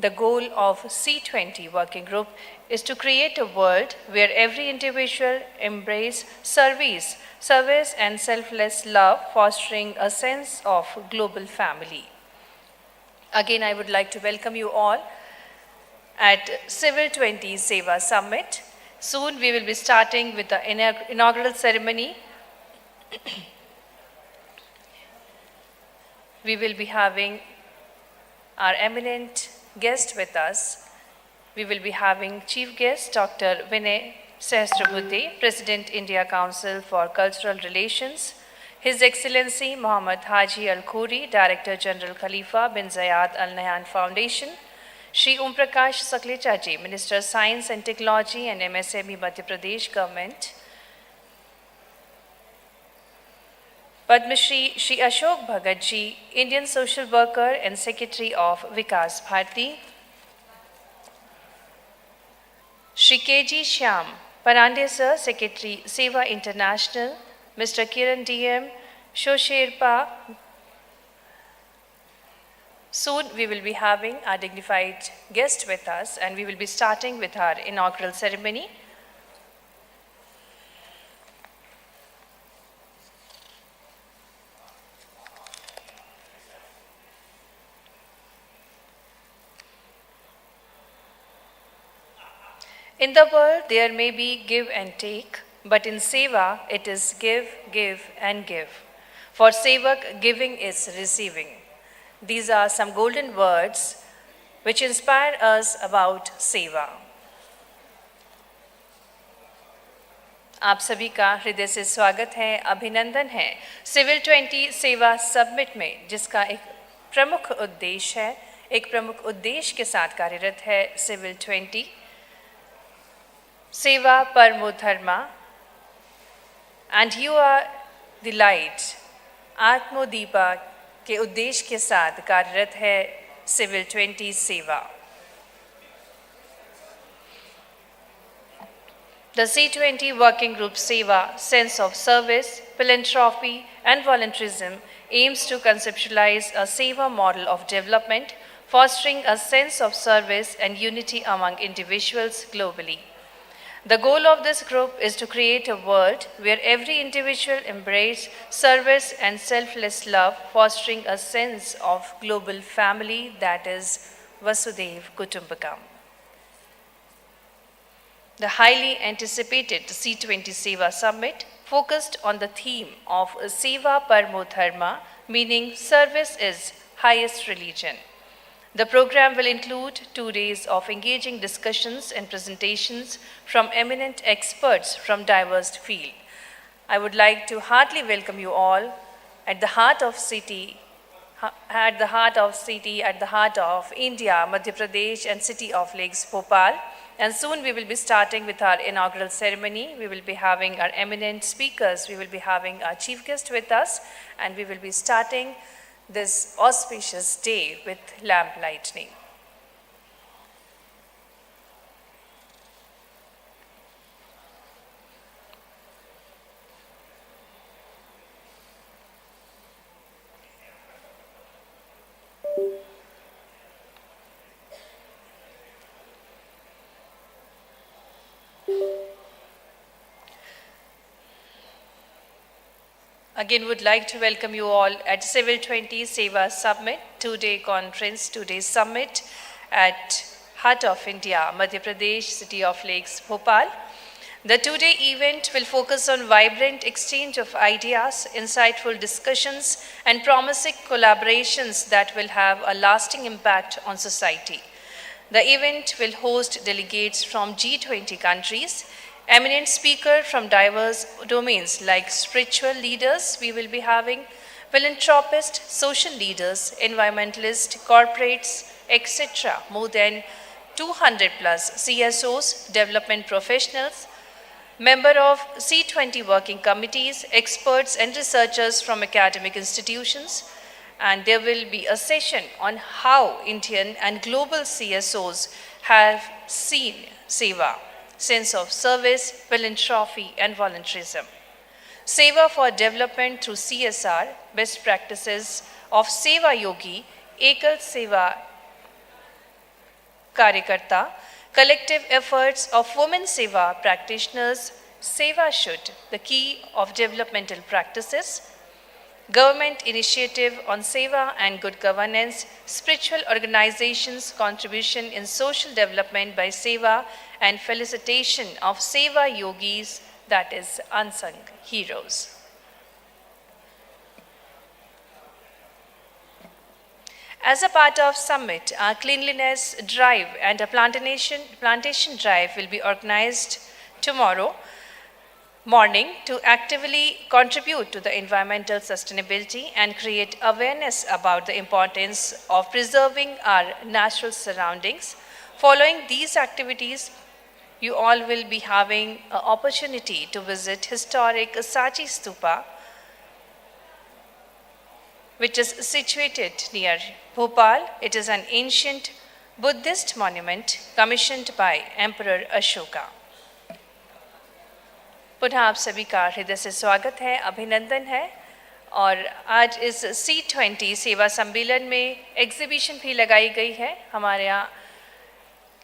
The goal of C20 working group is to create a world where every individual embrace service and selfless love, fostering a sense of global family. Again, I would like to welcome you all at C20 Sewa Summit. Soon we will be starting with the inaugural ceremony. We will be having our eminent guest with us. We will be having Chief Guest Dr. Vinay Sahasrabudhe, President India Council for Cultural Relations, His Excellency Mohammad Haji Al Khoury, Director General Khalifa bin Zayed Al Nahyan Foundation, Shri Om Prakash Saklecha Ji, Minister Science and Technology and MSME Madhya Pradesh Government, Padma Shri Ashok Bhagat Ji, Indian Social Worker and Secretary of Vikas Bharati, Shri K.G. Shyam Parande Sir, Secretary Sewa International, Mr. Kiran D.M. Shosherpa. Soon we will be having our dignified guest with us and we will be starting with our inaugural ceremony. In the world, there may be give and take, but in Sewa, it is give, give, and give. For Sevak, giving is receiving. These are some golden words which inspire us about Sewa. आप सभी का हृदय से स्वागत है, अभिनंदन है civil 20 सेवा समिट में, जिसका एक प्रमुख उद्देश्य के साथ कार्यरत है सिविल 20 सेवा परमो धर्मा, and you are the light. आत्मोदीपा के उद्देश्य के साथ कार्यरत है सिविल 20 सेवा। The C20 Working Group Sewa, Sense of Service, Philanthropy and Volunteerism aims to conceptualize a Sewa model of development, fostering a sense of service and unity among individuals globally. The goal of this group is to create a world where every individual embrace service and selfless love, fostering a sense of global family, that is Vasudhaiva Kutumbakam. The highly anticipated C20 Sewa Summit focused on the theme of Seva Parmo Dharma, meaning service is highest religion. The program will include 2 days of engaging discussions and presentations from eminent experts from diverse fields. I would like to heartily welcome you all at the heart of India, Madhya Pradesh, and city of Lakes, Bhopal. And soon we will be starting with our inaugural ceremony. We will be having our eminent speakers. We will be having our chief guest with us, and we will be starting this auspicious day with lamp lightning. Again, would like to welcome you all at Civil 20 Seva Summit, 2-day conference, 2-day summit at heart of India, Madhya Pradesh, city of Lakes, Bhopal. The 2-day event will focus on vibrant exchange of ideas, insightful discussions, and promising collaborations that will have a lasting impact on society. The event will host delegates from G20 countries, eminent speakers from diverse domains like spiritual leaders. We will be having philanthropists, social leaders, environmentalists, corporates, etc. More than 200 plus CSOs, development professionals, member of C20 working committees, experts and researchers from academic institutions. And there will be a session on how Indian and global CSOs have seen Seva, sense of service, philanthropy, and volunteerism. Seva for development through CSR, best practices of Seva Yogi, Ekal Seva Karyakarta, collective efforts of women Sewa practitioners, Sewa should, the key of developmental practices, government initiative on Sewa and good governance, spiritual organizations' contribution in social development by Sewa, and felicitation of Sewa yogis, that is, unsung heroes. As a part of summit, our cleanliness drive and a plantation drive will be organized tomorrow morning to actively contribute to the environmental sustainability and create awareness about the importance of preserving our natural surroundings. Following these activities, you all will be having an opportunity to visit historic Sachi Stupa, which is situated near Bhopal. It is an ancient Buddhist monument commissioned by Emperor Ashoka. पुनः आप सभी का हृदय से स्वागत है, अभिनंदन है। और आज इस C20 सेवा सम्मेलन में एग्जीबिशन भी लगाई गई है। हमारे यहाँ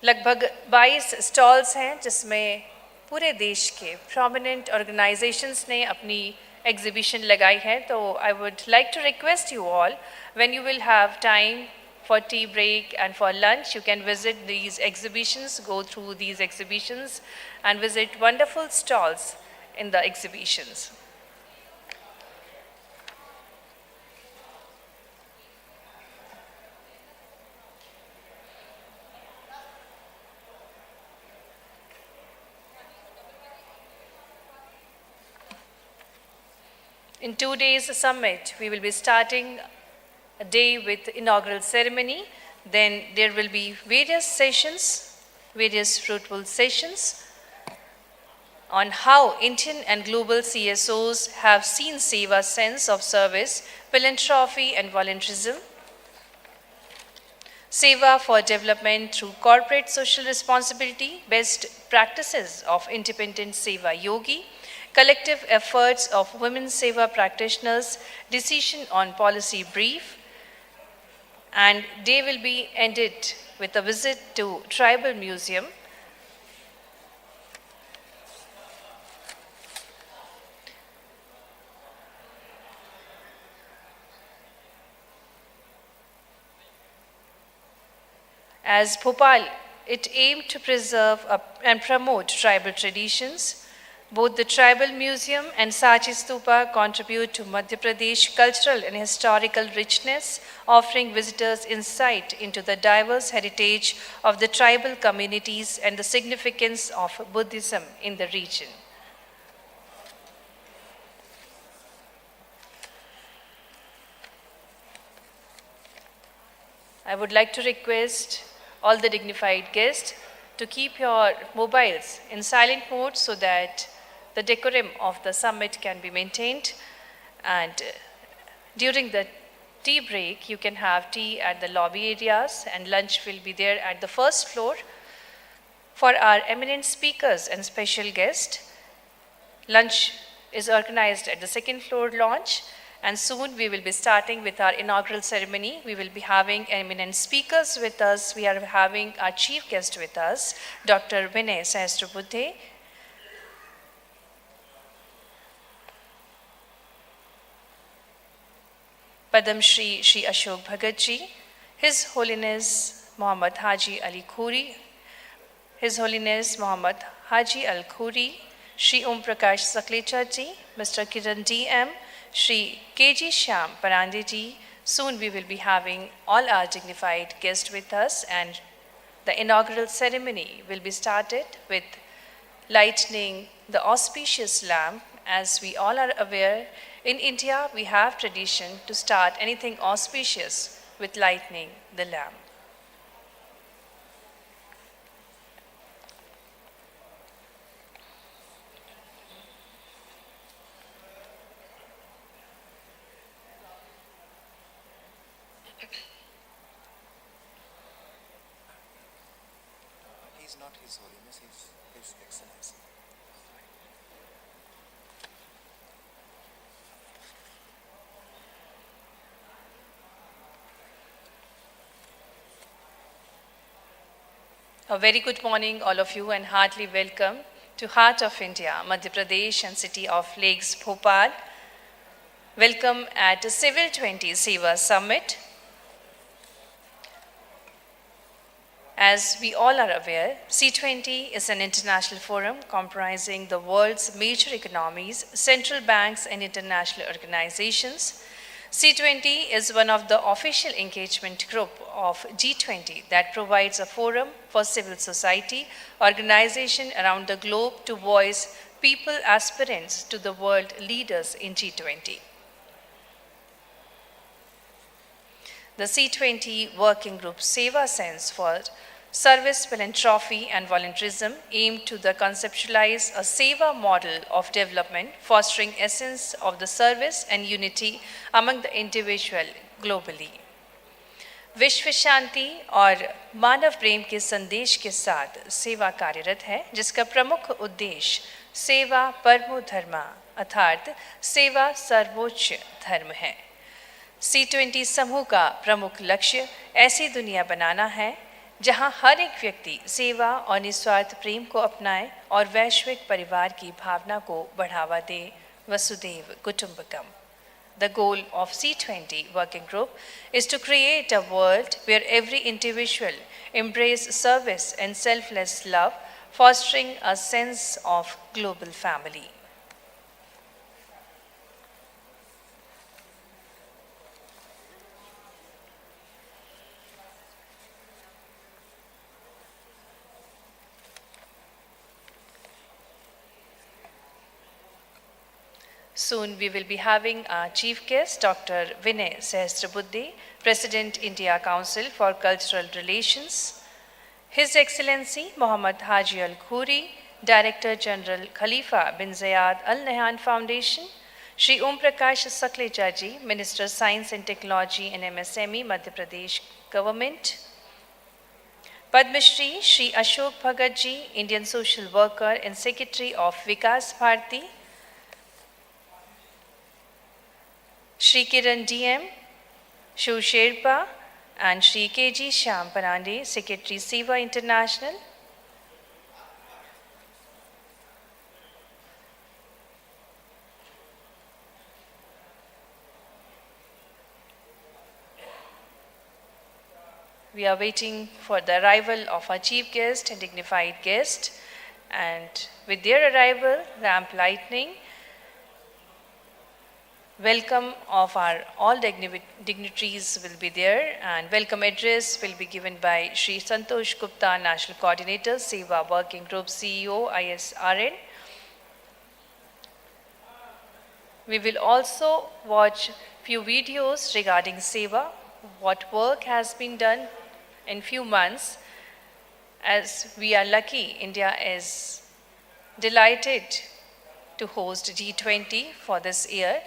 लगभग 22 स्टॉल्स हैं जिसमें पूरे देश के प्रोमिनेंट ऑर्गेनाइजेशंस ने अपनी एग्जीबिशन लगाई है। तो I would like to request you all, when you will have time for tea break and for lunch, you can visit these exhibitions, go through these exhibitions and visit wonderful stalls in the exhibitions. In 2 days summit, we will be starting a day with inaugural ceremony. Then there will be various sessions, various fruitful sessions on how Indian and global CSOs have seen Sewa's sense of service, philanthropy and volunteerism, Sewa for development through corporate social responsibility, best practices of independent Sewa yogi, collective efforts of women Sewa practitioners, decision on policy brief, and day will be ended with a visit to Tribal Museum. As Bhopal, it aimed to preserve and promote tribal traditions. Both the Tribal Museum and Sachi Stupa contribute to Madhya Pradesh cultural and historical richness, offering visitors insight into the diverse heritage of the tribal communities and the significance of Buddhism in the region. I would like to request all the dignified guests to keep your mobiles in silent mode so that the decorum of the summit can be maintained. And during the tea break, you can have tea at the lobby areas, and lunch will be there at the first floor. For our eminent speakers and special guests, lunch is organized at the second floor lounge. And soon we will be starting with our inaugural ceremony. We will be having eminent speakers with us. We are having our chief guest with us, Dr. Vinay Sahasrabuddhe. Padam Shri Shri Ashok Bhagat Ji, His Holiness Muhammad Haji Ali Khuri, His Holiness Muhammad Haji Al Khuri, Shri Om Prakash Saklecha Ji, Mr. Kiran DM, Shri KG Shyam Parande Ji. Soon we will be having all our dignified guests with us, and the inaugural ceremony will be started with lighting the auspicious lamp. As we all are aware, in India we have tradition to start anything auspicious with lighting the lamp. He's not His Holiness, he's His Excellency. A very good morning, all of you, and heartily welcome to Heart of India, Madhya Pradesh and City of Lakes, Bhopal. Welcome at Civil 20 Sewa Summit. As we all are aware, C20 is an international forum comprising the world's major economies, central banks, and international organizations. C20 is one of the official engagement group of G20 that provides a forum for civil society organization around the globe to voice people aspirants to the world leaders in G20. The C20 working group Sewa stands for Service, Philanthropy and Volunteerism aim to conceptualize a Sewa model of development, fostering essence of the service and unity among the individual globally. विश्व शांति और मानव प्रेम के संदेश के साथ सेवा कार्यरत है, जिसका प्रमुख उद्देश्य सेवा परमो धर्मा अर्थात सेवा सर्वोच्च धर्म है। C20 समूह का प्रमुख लक्ष्य ऐसी दुनिया बनाना है जहां हर एक व्यक्ति सेवा और निस्वार्थ प्रेम को अपनाए और वैश्विक परिवार की भावना को बढ़ावा दे। Vasudev कुटुंबकम। The goal of C20 working group is to create a world where every individual embrace service and selfless love, fostering a sense of global family. Soon we will be having our chief guest, Dr. Vinay Sahasrabuddhe, President, India Council for Cultural Relations. His Excellency Mohammad Haji Al Khoury, Director General Khalifa bin Zayed Al Nahyan Foundation. Shri Om Prakash Saklecha ji, Minister Science and Technology and MSME, Madhya Pradesh Government. Padma Shri, Shri Ashok Bhagat ji, Indian Social Worker and Secretary of Vikas Bharati. Shri Kiran DM, Shu Sherpa, and Shri KG Shyam Pandey, Secretary Sewa International. We are waiting for the arrival of our chief guest and dignified guest, and with their arrival, ramp lightning, welcome of our all dignitaries will be there, and welcome address will be given by Shri Santosh Gupta, National Coordinator, Sewa Working Group CEO, ISRN. We will also watch few videos regarding Sewa, what work has been done in few months. As we are lucky, India is delighted to host G20 for this year.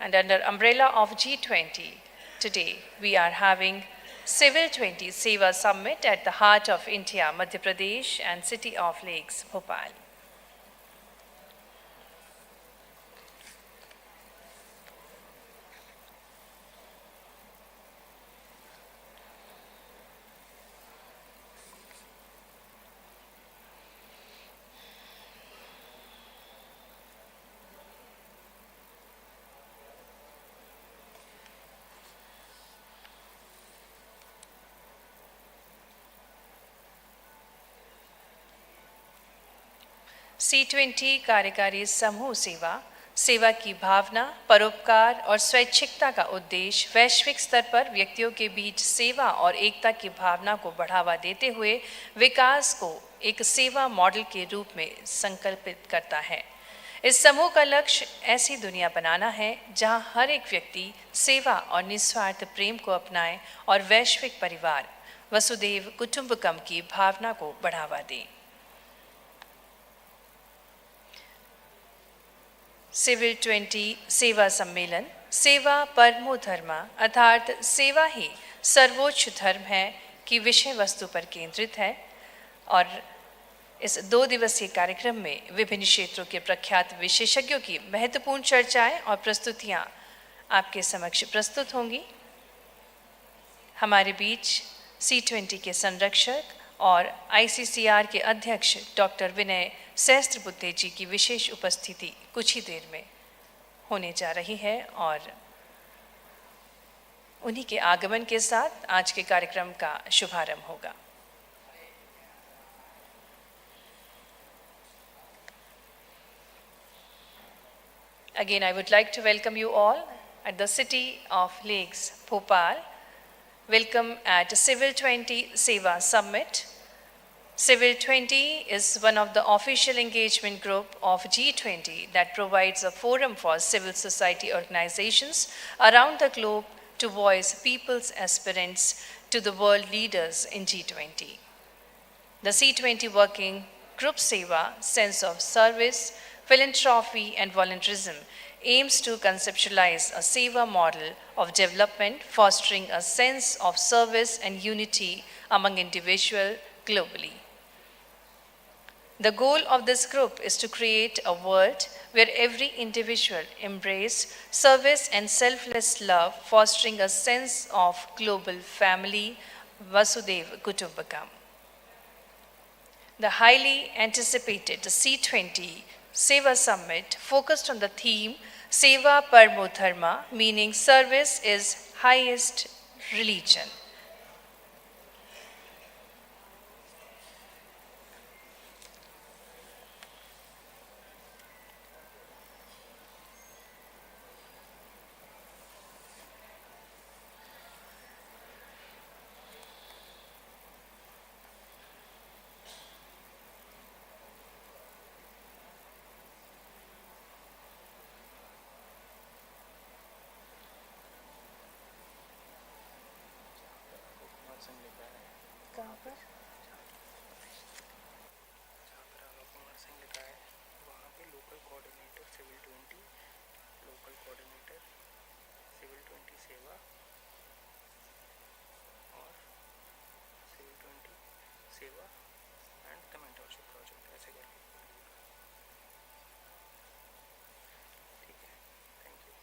And under umbrella of G20, today we are having Civil 20 Sewa Summit at the heart of India, Madhya Pradesh and City of Lakes, Bhopal. C20 कार्यकारी समूह सेवा, सेवा की भावना, परोपकार और स्वैच्छिकता का उद्देश्य वैश्विक स्तर पर व्यक्तियों के बीच सेवा और एकता की भावना को बढ़ावा देते हुए विकास को एक सेवा मॉडल के रूप में संकल्पित करता है। इस समूह का लक्ष्य ऐसी दुनिया बनाना है जहां हर एक व्यक्ति सेवा और निस्वार्थ प्रेम को अपनाए और वैश्विक परिवार वसुदेव कुटुंबकम की भावना को बढ़ावा दे। सिविल 20 सेवा सम्मेलन, सेवा परमो धर्मा अर्थात सेवा ही सर्वोच्च धर्म है की विषय वस्तु पर केंद्रित है। और इस 2 दिवसीय कार्यक्रम में विभिन्न क्षेत्रों के प्रख्यात विशेषज्ञों की महत्वपूर्ण चर्चाएं और प्रस्तुतियां आपके समक्ष प्रस्तुत होंगी। हमारे बीच C20 के संरक्षक और ICCR के अध्यक्ष डॉक्टर विनय सहस्त्रबुद्धे जी की विशेष उपस्थिति कुछ ही देर में होने जा रही है और उन्हीं के आगमन के साथ आज के कार्यक्रम का शुभारंभ होगा। Again, I would like to welcome you all at the City of Lakes, Bhopal. Welcome at Civil 20 Sewa Summit. Civil 20 is one of the official engagement group of G20 that provides a forum for civil society organizations around the globe to voice people's aspirants to the world leaders in G20. The C20 working group Sewa, sense of service, philanthropy and volunteerism aims to conceptualize a Sewa model of development, fostering a sense of service and unity among individuals globally. The goal of this group is to create a world where every individual embrace service and selfless love, fostering a sense of global family, Vasudhaiva Kutumbakam. The highly anticipated C20 Sewa Summit focused on the theme Seva Parmo Dharma, meaning service is highest religion. सेवा and the mentorship project ऐसे करके ठीक है। Thank you.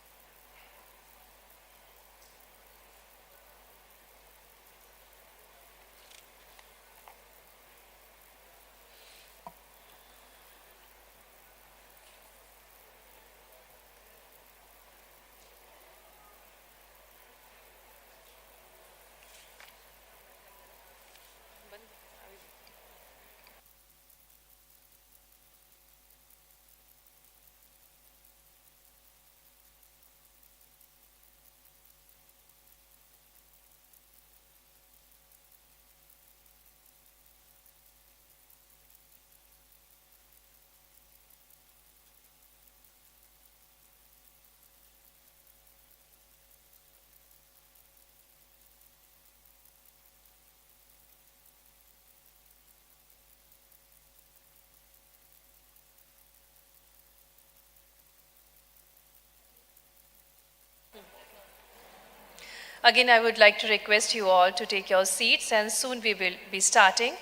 Again, I would like to request you all to take your seats and soon we will be starting.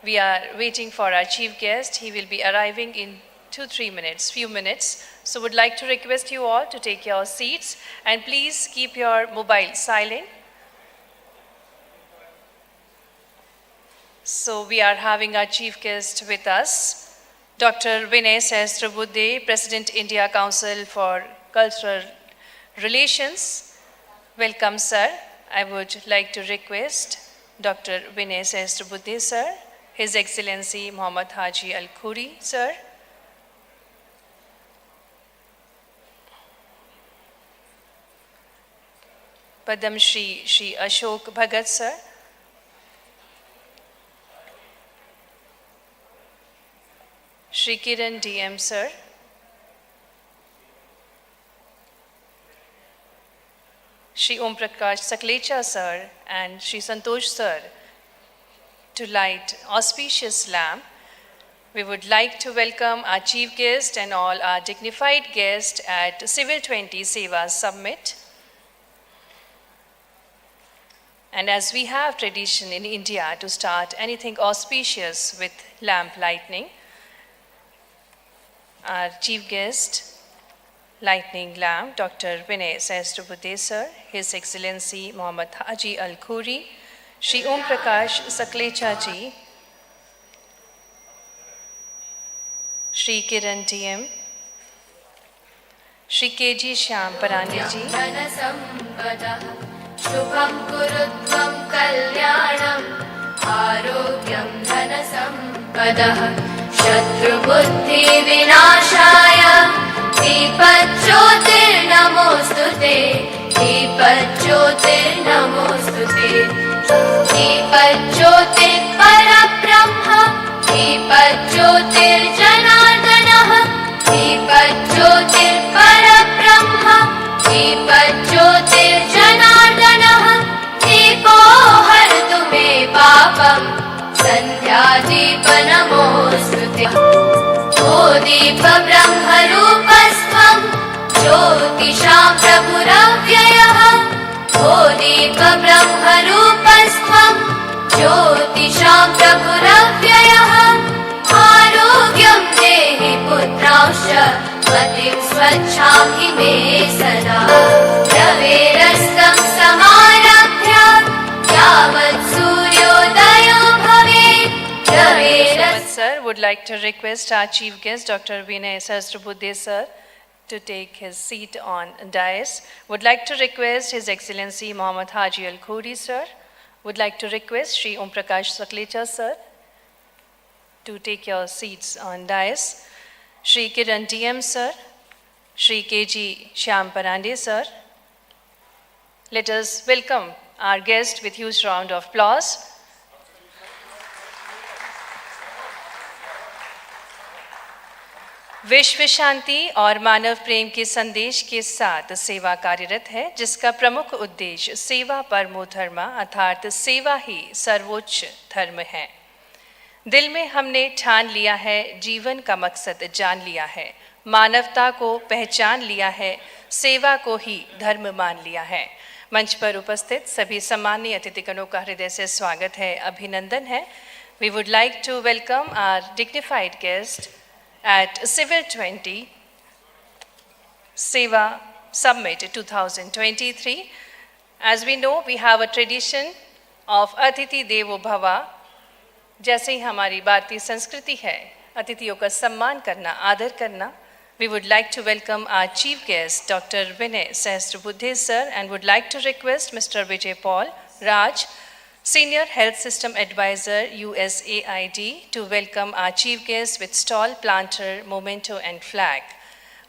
We are waiting for our chief guest. He will be arriving in 2-3 minutes, few minutes. So would like to request you all to take your seats and please keep your mobile silent. So we are having our chief guest with us, Dr. Vinay Sahasrabudhe, President India Council for Cultural Relations. Welcome, sir. I would like to request Dr. Vinay Sahasrabudhe, sir, His Excellency Muhammad Haji Al-Khuri, sir. Padam Shri Ashok Bhagat, sir. Shri Kiran DM, sir. Shri Om Prakash Saklecha, sir, and Shri Santosh, sir, to light auspicious lamp. We would like to welcome our chief guest and all our dignified guests at Civil 20 Seva Summit. And as we have tradition in India to start anything auspicious with lamp lightning, our chief guest, lightning lamp, Dr. Vinay Sahasrabudhe, sir, His Excellency Muhammad Haji Al-Khuri, Shri Om Prakash Saklecha ji, Shri Kiran TM, Shri KG Shyam Parande ji, शुभं कुरुत्वं कल्याणं आरोग्यं धनसम्पदः शत्रुबुद्धिविनाशाय दीपज्योतिर्नमोऽस्तु ते दीपज्योतिर्नमोऽस्तु ते दीपज्योतिर्परब्रह्म दीपज्योतिर्जनार्दनः दीपज्योतिर्परब्रह्म दीपज्योतिर्जनार्दनः दीपो हरतु मे पापं सन्ध्यादीपनमोऽस्तु ते ओ दीपब्रह्मरूपस्त्वं ज्योतिषां प्रभुरव्ययः ओ दीपब्रह्मरूपस्त्वं ज्योतिषां प्रभुरव्ययः आरोग्यं देहि पुत्रांश्च मतिं स्वच्छां हि मे सदा रवेरस्तं समारभ्य यावत् सूर्योदयो भवेत् Sir, would like to request our chief guest, Dr. Vinay Sahasrabudhe sir, to take his seat on dais. Would like to request His Excellency Mohammad Haji Al Khori sir. Would like to request Shri Om Prakash Saklecha sir to take your seats on dais. Shri Kiran TM sir, Shri KG Shyam Parande sir. Let us welcome our guest with huge round of applause. विश्व शांति और मानव प्रेम के संदेश के साथ सेवा कार्यरत है, जिसका प्रमुख उद्देश्य सेवा परमो धर्म अर्थात सेवा ही सर्वोच्च धर्म है। दिल में हमने ठान लिया है, जीवन का मकसद जान लिया है, मानवता को पहचान लिया है, सेवा को ही धर्म मान लिया है। मंच पर उपस्थित सभी सम्मानीय अतिथिगणों का हृदय से स्वागत है, अभिनंदन है। We would like to welcome our dignified guest at C20 Sewa Summit 2023. As we know, we have a tradition of Atiti Devo Bhava. जैसे ही हमारी भारतीय संस्कृति है, अतिथियों का सम्मान करना, आदर करना, we would like to welcome our chief guest, Dr. Vinay Sahasrabudhe sir, and would like to request Mr. Vijay Paul Raj, Senior Health System Advisor, USAID, to welcome our chief guest with stall, planter, memento and flag.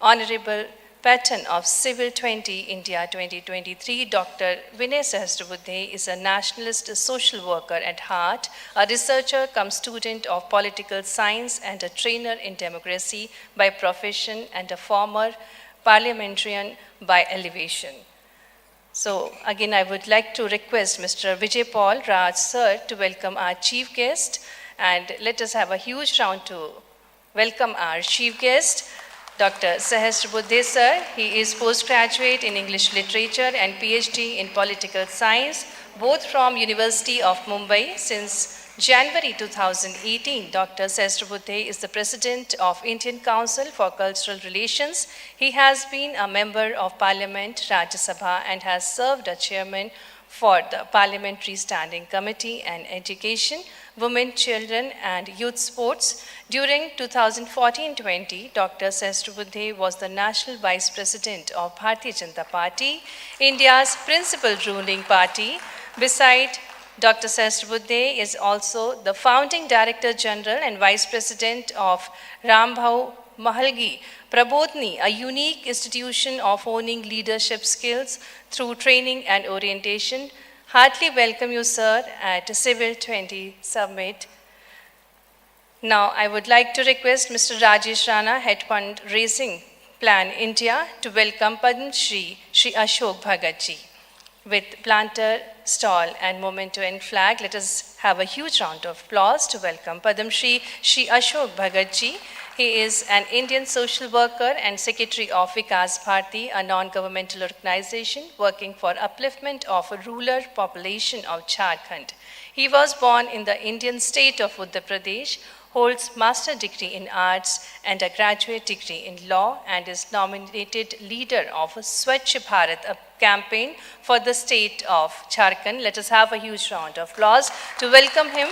Honorable Patron of Civil 20 India 2023, Dr. Vinay Sahasrabudhe is a nationalist social worker at heart, a researcher cum student of political science and a trainer in democracy by profession and a former parliamentarian by elevation. So again, I would like to request Mr. Vijay Paul Raj sir to welcome our chief guest, and let us have a huge round to welcome our chief guest, Dr. Sahasrabudhe sir. He is postgraduate in English Literature and PhD in Political Science, both from University of Mumbai. Since January 2018, Dr. Sahasrabudhe is the President of Indian Council for Cultural Relations. He has been a Member of Parliament, Rajya Sabha, and has served as Chairman for the Parliamentary Standing Committee on Education, Women, Children and Youth Sports. During 2014-20, Dr. Sahasrabudhe was the National Vice President of Bharatiya Janata Party, India's principal ruling party. Beside Dr. Sahasrabudhe is also the Founding Director General and Vice President of Rambhau Mahalgi Prabodhni, a unique institution of owning leadership skills through training and orientation. Heartily welcome you, sir, at Civil 20 Summit. Now, I would like to request Mr. Rajesh Rana, Head Fund Raising Plan India, to welcome Padma Shri Ashok Bhagat ji. With planter, stall and memento and flag, let us have a huge round of applause to welcome Padma Shri Ashok Bhagat ji. He is an Indian social worker and secretary of Vikas Bharati, a non-governmental organization working for upliftment of a rural population of Jharkhand. He was born in the Indian state of Uttar Pradesh, holds master degree in arts and a graduate degree in law, and is nominated leader of Swachh Bharat, a campaign for the state of Jharkhand. Let us have a huge round of applause to welcome him.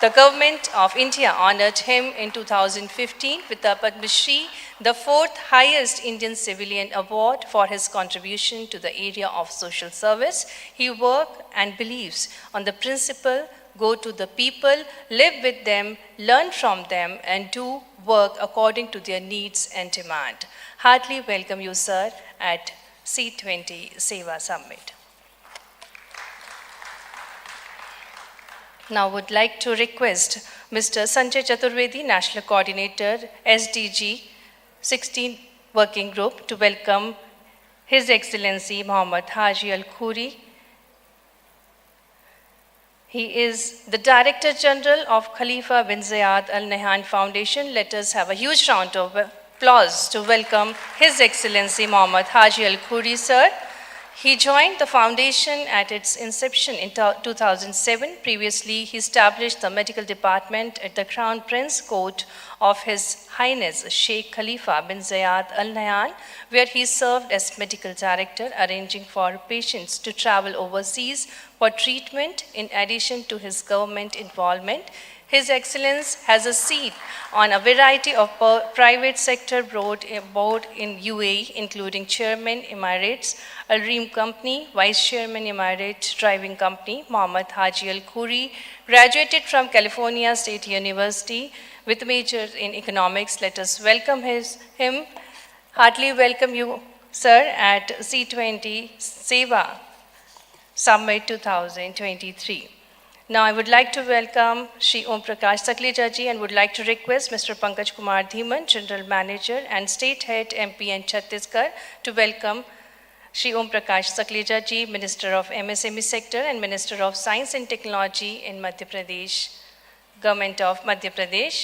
The Government of India honored him in 2015 with the Padma Shri, the fourth highest Indian civilian award for his contribution to the area of social service. He works and believes on the principle, go to the people, live with them, learn from them, and do work according to their needs and demand. Heartily welcome you, sir, at C20 Sewa Summit. Now would like to request Mr. Sanjay Chaturvedi, National Coordinator, SDG 16 Working Group, to welcome His Excellency Mohammad Haji Al Khoury. He is the Director General of Khalifa bin Zayed Al Nahyan Foundation. Let us have a huge round of applause to welcome His Excellency Mohammad Haji Al Khoury, sir. He joined the foundation at its inception in 2007. Previously, he established the medical department at the Crown Prince Court of His Highness Sheikh Khalifa bin Zayed Al Nahyan, where he served as medical director, arranging for patients to travel overseas for treatment. In addition to his government involvement, His Excellence has a seat on a variety of private sector board in UAE, including Chairman Emirates Al Reem Company, Vice Chairman Emirates Driving Company. Mohammad Haji Al Khoury graduated from California State University with majors in economics. Let us welcome him. Heartily welcome you, sir, at C20 Sewa Summit 2023. Now I would like to welcome Shri Om Prakash Sakleja ji and would like to request Mr. Pankaj Kumar Dhiman, General Manager and State Head MP and Chhattisgarh, to welcome Shri Om Prakash Sakleja ji, Minister of MSME Sector and Minister of Science and Technology in Madhya Pradesh, Government of Madhya Pradesh.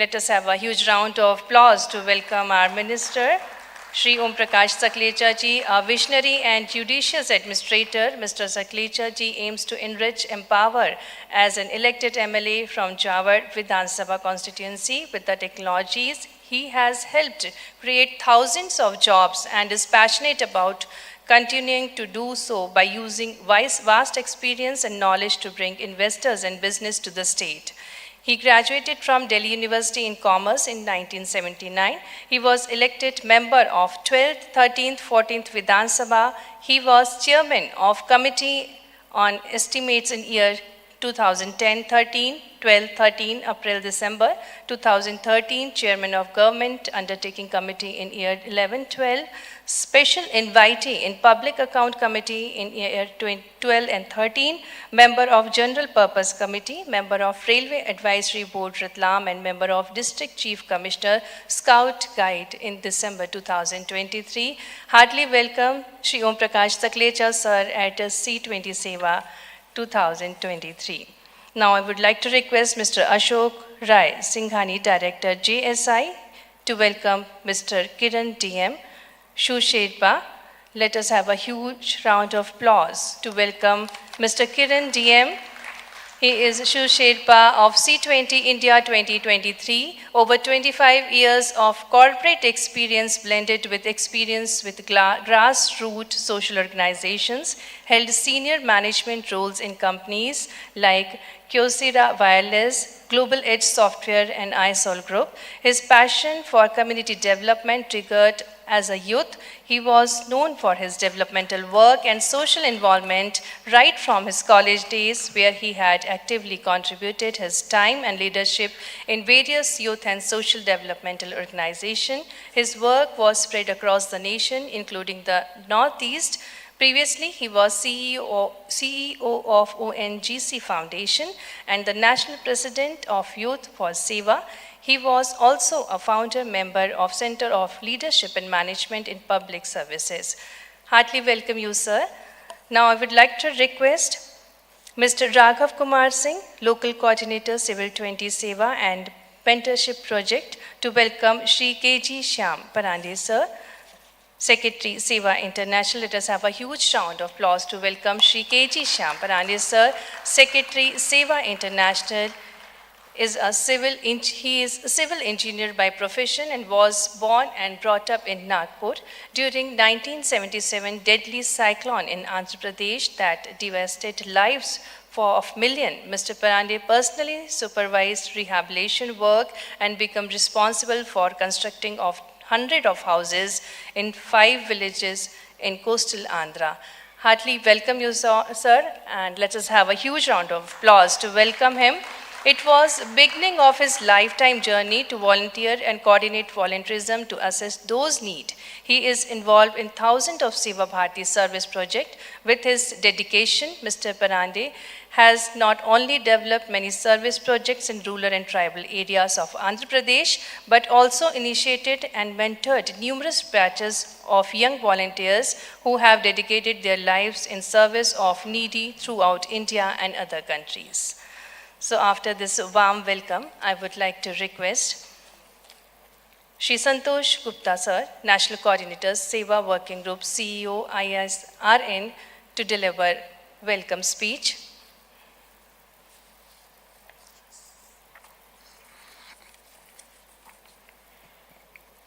Let us have a huge round of applause to welcome our Minister, Shri Om Prakash Sakleja ji, a visionary and judicious administrator. Mr. Sakleja ji aims to enrich, empower as an elected MLA from Jawar Vidhan Sabha constituency with the technologies. He has helped create thousands of jobs and is passionate about continuing to do so by using vast experience and knowledge to bring investors and business to the state. He graduated from Delhi University in Commerce in 1979. He was elected member of 12th, 13th, 14th Vidhan Sabha. He was chairman of Committee on Estimates in year 2010-13, 12-13, April-December 2013, chairman of Government Undertaking Committee in year 11-12, special invitee in Public Account Committee in year 12 and 13, member of General Purpose Committee, member of Railway Advisory Board Ratlam, and member of District Chief Commissioner Scout Guide in December 2023. Heartily welcome Shri Om Prakash Sakleja sir at C20 Sewa 2023. Now I would like to request Mr. Ashok Rai Singhani, Director JSI, to welcome Mr. Kiran DM Shusherpa. Let us have a huge round of applause to welcome Mr. Kiran DM. He is Shusherpa of C20 India 2023. Over 25 years of corporate experience blended with experience with grassroots social organizations, held senior management roles in companies like Kyocera Wireless, Global Edge Software, and iSol Group. His passion for community development triggered as a youth. He was known for his developmental work and social involvement right from his college days, where he had actively contributed his time and leadership in various youth and social developmental organizations. His work was spread across the nation, including the Northeast. Previously, he was CEO of ONGC Foundation and the National President of Youth for Sewa. He was also a founder member of Center of Leadership and Management in Public Services. Heartily welcome you, sir. Now I would like to request Mr. Raghav Kumar Singh, Local Coordinator, Civil 20 Sewa and Mentorship Project, to welcome Shri K.G. Shyam Parande, sir, Secretary Sewa International. Let us have a huge round of applause to welcome Shri K.G. Shyam Parande, sir, Secretary Sewa International. He is a civil engineer by profession and was born and brought up in Nagpur. During 1977 deadly cyclone in Andhra Pradesh that devastated lives of million, Mr. Parande personally supervised rehabilitation work and became responsible for constructing of hundreds of houses in 5 villages in coastal Andhra. Heartily welcome you, sir, and let us have a huge round of applause to welcome him. It was the beginning of his lifetime journey to volunteer and coordinate volunteerism to assess those needs. He is involved in thousands of Sewa Bharati service projects. With his dedication, Mr. Parande has not only developed many service projects in rural and tribal areas of Andhra Pradesh, but also initiated and mentored numerous batches of young volunteers who have dedicated their lives in service of needy throughout India and other countries. So after this warm welcome, I would like to request Shri Santosh Gupta sir, National Coordinator, Sewa Working Group, CEO, ISRN, to deliver welcome speech.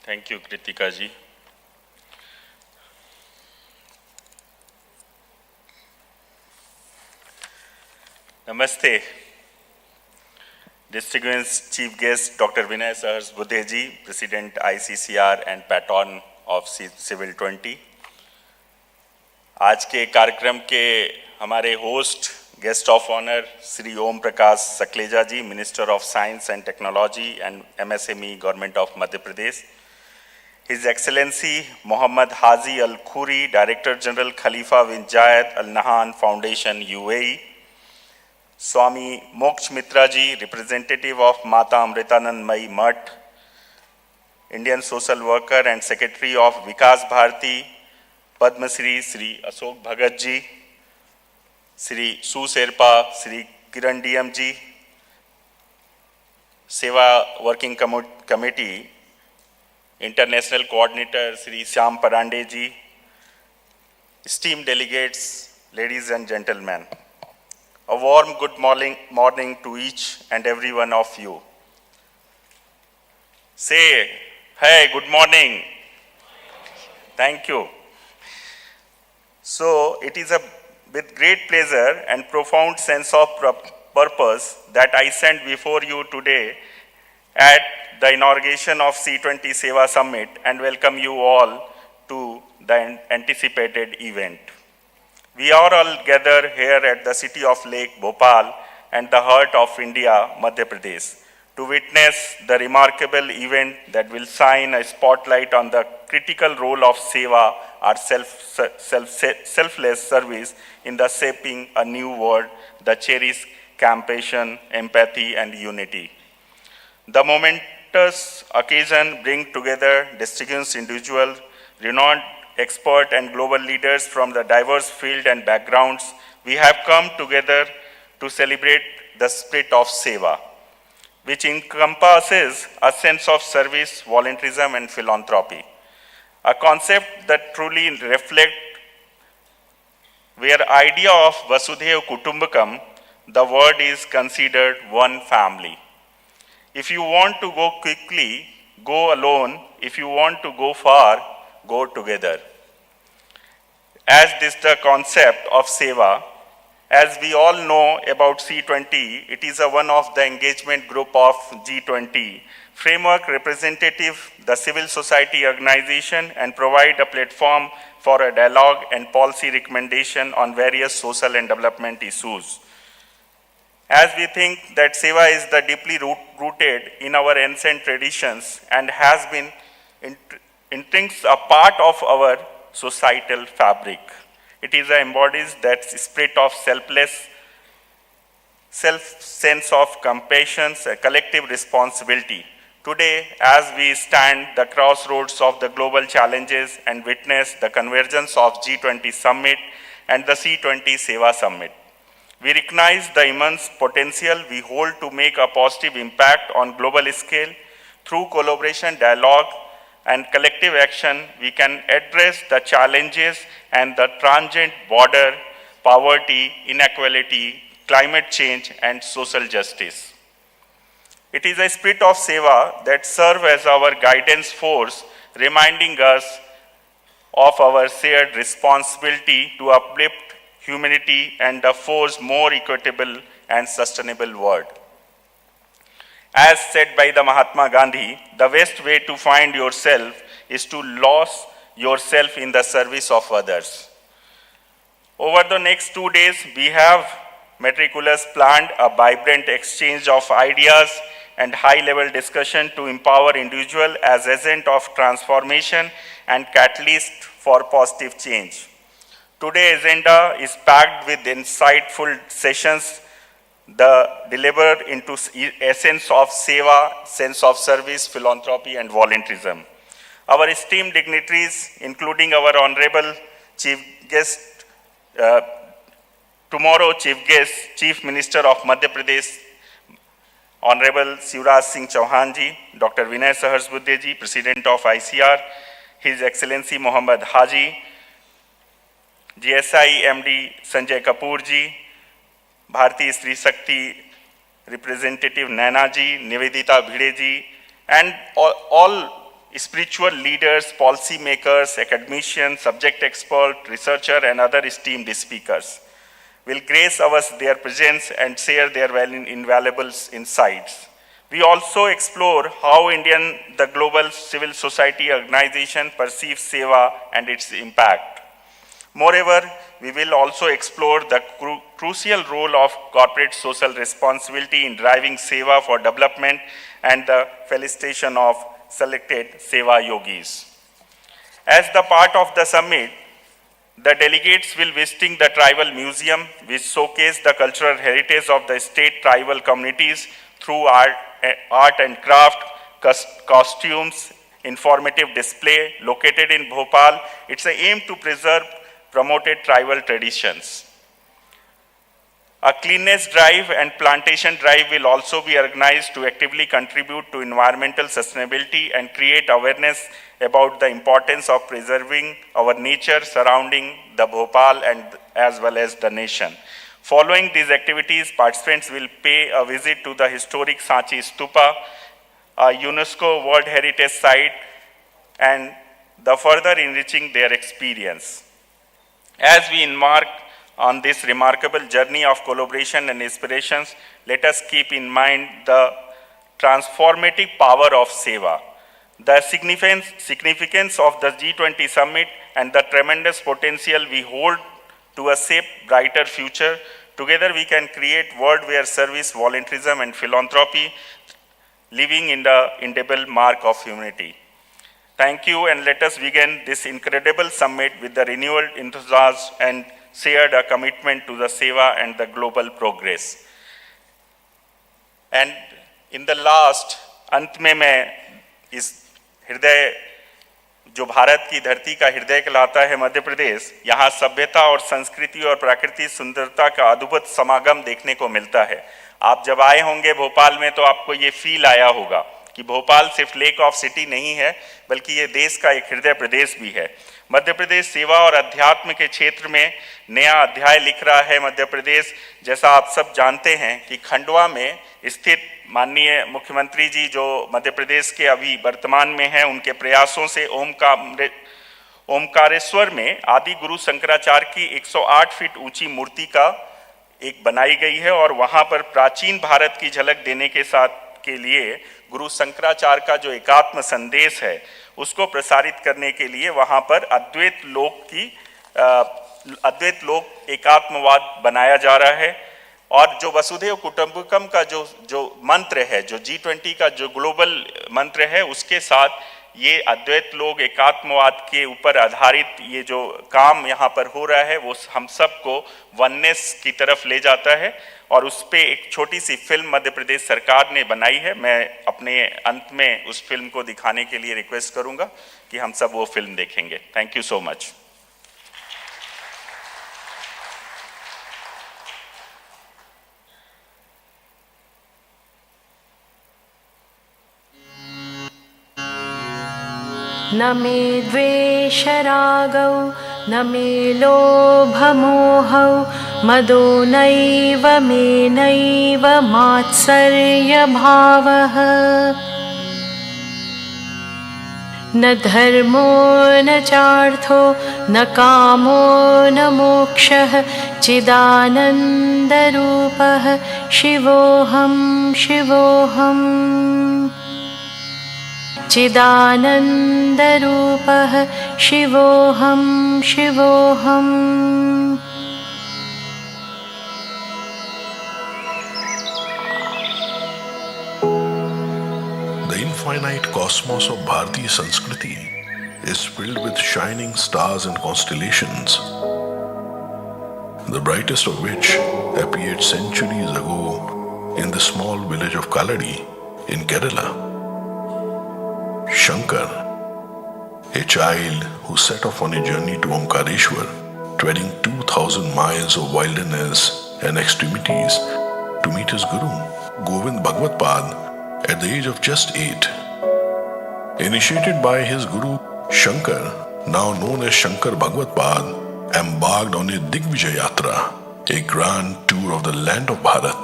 Thank you, Kritika ji. Namaste. Distinguished Chief Guest Dr. Vinay Sahas Budhe ji, President ICCR and Patron of Civil 20. आज के कार्यक्रम के हमारे host guest of honour Shri Om Prakash Sakleja ji, minister of science and technology and MSME, government of Madhya Pradesh. His Excellency Mohammad Hazi Al Khuri, Director General Khalifa bin Zayed Al Nahyan Foundation, UAE. Swami Moksh Mitra ji, representative of Mata Amritanand Mai Mutt, Indian social worker and Secretary of Vikas Bharati, Padma Shri Sri Ashok Bhagat ji, Sri Su Sherpa, Sri Kiran DM ji, Sewa Working Committee, International Coordinator Sri Shyam Parande ji, esteemed delegates, ladies and gentlemen. A warm good morning to each and every one of you. Say, hey, good morning. Thank you. So, it is with great pleasure and profound sense of purpose that I stand before you today at the inauguration of C20 Sewa Summit and welcome you all to the anticipated event. We are all gathered here at the city of Lake Bhopal and the heart of India, Madhya Pradesh, to witness the remarkable event that will shine a spotlight on the critical role of Sewa, our selfless service in the shaping a new world, the cherish compassion, empathy, and unity. The momentous occasion brings together distinguished individuals, renowned experts, and global leaders from the diverse fields and backgrounds. We have come together to celebrate the spirit of Sewa, which encompasses a sense of service, volunteerism, and philanthropy. A concept that truly reflects where idea of Vasudhaiva Kutumbakam, the word is considered one family. If you want to go quickly, go alone. If you want to go far, go together. As this is the concept of Sewa, as we all know about C20, it is one of the engagement group of G20 framework representative, the civil society organization, and provide a platform for a dialogue and policy recommendation on various social and development issues. As we think that Sewa is the deeply rooted in our ancient traditions and has been intrinsic a part of our societal fabric. It is embodies that spirit of selfless, sense of compassion, a collective responsibility. Today, as we stand the crossroads of the global challenges and witness the convergence of G20 Summit and the C20 Sewa Summit, we recognize the immense potential we hold to make a positive impact on global scale. Through collaboration, dialogue, and collective action, we can address the challenges and the transient border, poverty, inequality, climate change, and social justice. It is a spirit of Sewa that serves as our guidance force, reminding us of our shared responsibility to uplift humanity, and a force more equitable and sustainable world. As said by the Mahatma Gandhi, the best way to find yourself is to lose yourself in the service of others. Over the next 2 days, we have meticulous planned a vibrant exchange of ideas and high-level discussion to empower individuals as agent of transformation and catalyst for positive change. Today's agenda is packed with insightful sessions that deliver into essence of Sewa, sense of service, philanthropy, and volunteerism. Our esteemed dignitaries, including our Honorable Chief Guest, tomorrow Chief Guest, Chief Minister of Madhya Pradesh, Honorable Shivraj Singh Chauhan ji, Dr. Vinay Sahasbuddhe ji, President of ICR, His Excellency Mohammad Haji, GSI MD Sanjay Kapoor ji, Bharati Sri Shakti Representative Naina ji, Nivedita Bhide ji, and all spiritual leaders, policy makers, academicians, subject experts, researchers, and other esteemed speakers will grace us their presence and share their invaluable insights. We also explore how the global civil society organization perceives Sewa and its impact. Moreover, we will also explore the crucial role of corporate social responsibility in driving Sewa for development and the felicitation of selected Sewa yogis. As the part of the summit, the delegates will visiting the tribal museum, which showcase the cultural heritage of the state tribal communities through art and craft, costumes, informative display located in Bhopal. It's an aim to preserve promoted tribal traditions. A cleanliness drive and plantation drive will also be organized to actively contribute to environmental sustainability and create awareness about the importance of preserving our nature surrounding the Bhopal and as well as the nation. Following these activities, participants will pay a visit to the historic Sanchi Stupa, a UNESCO World Heritage Site, and further enriching their experience. As we embark on this remarkable journey of collaboration and inspirations, let us keep in mind the transformative power of Sewa, the significance of the G20 summit, and the tremendous potential we hold to a safe, brighter future. Together we can create a world where service, volunteerism, and philanthropy living in the indelible mark of humanity. Thank you, and let us begin this incredible summit with the renewed enthusiasm and shared a commitment to the Sewa and the global progress. And in the last, अंत में मैं इस हृदय जो भारत की धरती का हृदय कहलाता है मध्य प्रदेश, यहाँ सभ्यता और संस्कृति और प्राकृतिक सुंदरता का अद्भुत समागम देखने को मिलता है। आप जब आए होंगे भोपाल में तो आपको ये फील आया होगा कि भोपाल सिर्फ लेक ऑफ सिटी नहीं है, बल्कि ये देश का एक हृदय प्रदेश भी है। मध्य प्रदेश सेवा और अध्यात्म के क्षेत्र में नया अध्याय लिख रहा है मध्य प्रदेश। जैसा आप सब जानते हैं कि खंडवा में स्थित माननीय मुख्यमंत्री जी जो मध्य प्रदेश के अभी वर्तमान में हैं, उनके प्रयासों से ओमकारेश्वर में आदि गुरु शंकराचार्य की 108 फीट ऊंची मूर्ति का एक बनाई गई है और वहां पर प्राचीन भारत की झलक देने के लिए गुरु शंकराचार्य का जो एकात्म संदेश है उसको प्रसारित करने के लिए वहां पर अद्वैत लोक एकात्मवाद बनाया जा रहा है। और जो वसुधैव कुटुंबकम का जो मंत्र है, जो G20 का जो ग्लोबल मंत्र है, उसके साथ ये अद्वैत लोक एकात्मवाद के ऊपर आधारित ये जो काम यहाँ पर हो रहा है वो हम सबको वननेस की तरफ ले जाता है। और उस पे एक छोटी सी फिल्म मध्य प्रदेश सरकार ने बनाई है। मैं अपने अंत में उस फिल्म को दिखाने के लिए रिक्वेस्ट करूंगा कि हम सब वो फिल्म देखेंगे। Thank you so much. न मे द्वेषरागौ न मे लोभमोहौ मदो नैव मे नैव मात्सर्यभावः न धर्मो न चार्थो न कामो न मोक्षः चिदानन्दरूपः शिवोऽहं शिवोऽहम् चिदानन्दरूपः शिवोऽहं शिवोऽहम् The infinite cosmos of Bharatiya Sanskriti is filled with shining stars and constellations, the brightest of which appeared centuries ago in the small village of Kaladi in Kerala. Shankar, a child who set off on a journey to Omkareshwar, treading 2,000 miles of wilderness and extremities to meet his guru, Govind Bhagwatpad, at the age of just 8. Initiated by his guru Shankar, now known as Shankar Bhagwatpad, embarked on a Digvijay Yatra, a grand tour of the land of Bharat.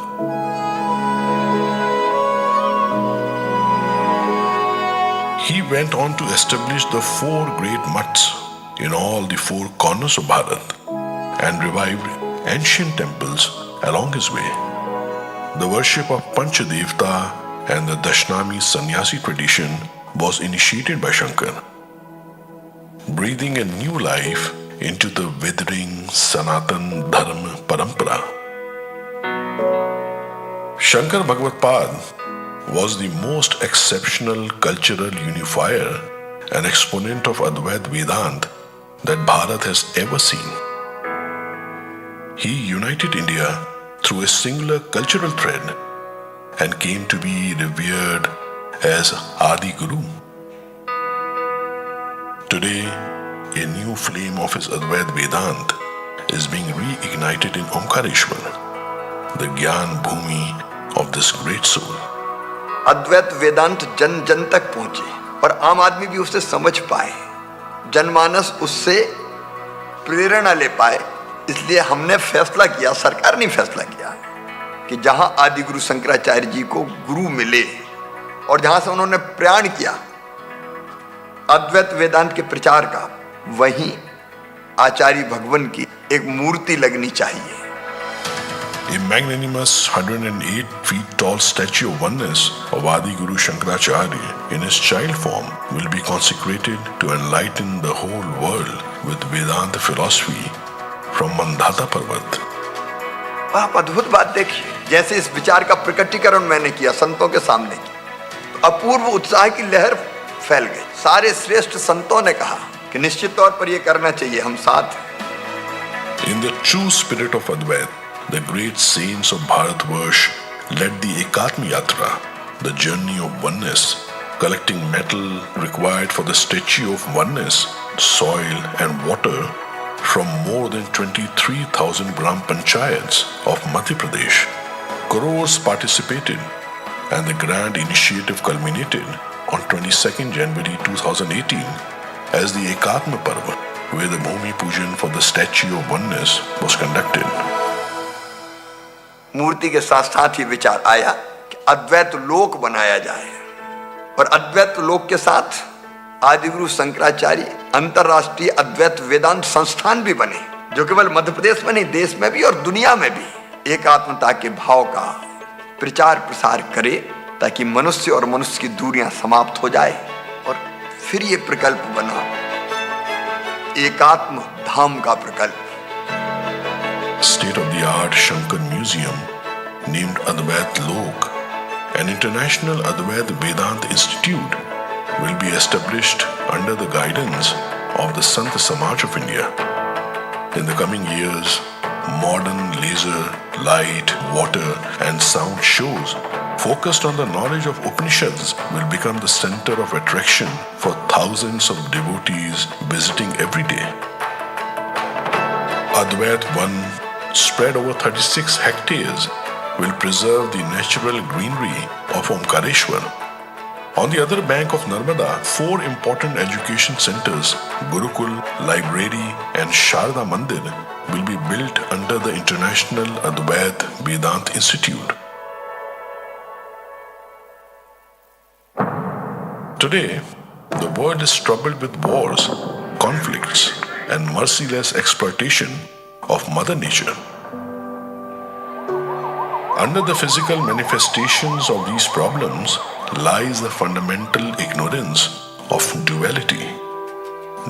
He went on to establish the 4 great mats in all the 4 corners of Bharat and revived ancient temples along his way. The worship of Panchadevta and the Dashnami sannyasi tradition was initiated by Shankar, breathing a new life into the withering Sanatan Dharma Parampara. Shankar Bhagwatpad was the most exceptional cultural unifier and exponent of Advaita Vedanta that Bharat has ever seen. He united India through a singular cultural thread and came to be revered as Adi Guru. Today, a new flame of his Advaita Vedanta is being reignited in Omkareshwar, the Gyan Bhumi of this great soul. अद्वैत वेदांत जन जन तक पहुंचे और आम आदमी भी उससे समझ पाए, जनमानस उससे प्रेरणा ले पाए। इसलिए हमने फैसला किया, सरकार ने फैसला किया कि जहां आदि गुरु शंकराचार्य जी को गुरु मिले और जहां से उन्होंने प्रयाण किया अद्वैत वेदांत के प्रचार का, वहीं आचार्य भगवान की एक मूर्ति लगनी चाहिए। A magnanimous 108 feet tall statue of oneness of Adi Guru Shankaracharya in his child form will be consecrated to enlighten the whole world with Vedanta philosophy from Mandhata Parvat. आप अद्भुत बात देखिए, जैसे इस विचार का प्रकटीकरण मैंने किया संतों के सामने, अपूर्व उत्साह की लहर फैल गई। सारे श्रेष्ठ संतों ने कहा कि निश्चित तौर पर यह करना चाहिए, हम साथ हैं। In the true spirit of Advaita, the great saints of Bharatvarsh led the Ekatma Yatra, the journey of oneness, collecting metal required for the statue of oneness, soil and water from more than 23,000 Gram Panchayats of Madhya Pradesh. Crores participated and the grand initiative culminated on 22nd January 2018 as the Ekatma Parva, where the Bhumi Pujan for the statue of oneness was conducted. मूर्ति के साथ साथ ही विचार आया कि अद्वैत लोक बनाया जाए और अद्वैत लोक के साथ आदिगुरु शंकराचार्य अंतरराष्ट्रीय अद्वैत वेदांत संस्थान भी बने, जो केवल मध्य प्रदेश में नहीं, देश में भी और दुनिया में भी एकात्मता के भाव का प्रचार प्रसार करे, ताकि मनुष्य और मनुष्य की दूरियां समाप्त हो जाए। और फिर ये प्रकल्प बना एकात्म धाम का प्रकल्प। State-of-the-art Shankar Museum, named Advait Lok, an international Advait Vedanta Institute, will be established under the guidance of the Sant Samaj of India. In the coming years, modern laser, light, water and sound shows focused on the knowledge of Upanishads will become the center of attraction for thousands of devotees visiting every day. Advait One, spread over 36 hectares, will preserve the natural greenery of Omkareshwar. On the other bank of Narmada, 4 important education centers, Gurukul, Library and Sharda Mandir, will be built under the International Advait Vedanta Institute. Today, The world is troubled with wars, conflicts, and merciless exploitation of Mother Nature. Under the physical manifestations of these problems lies the fundamental ignorance of duality.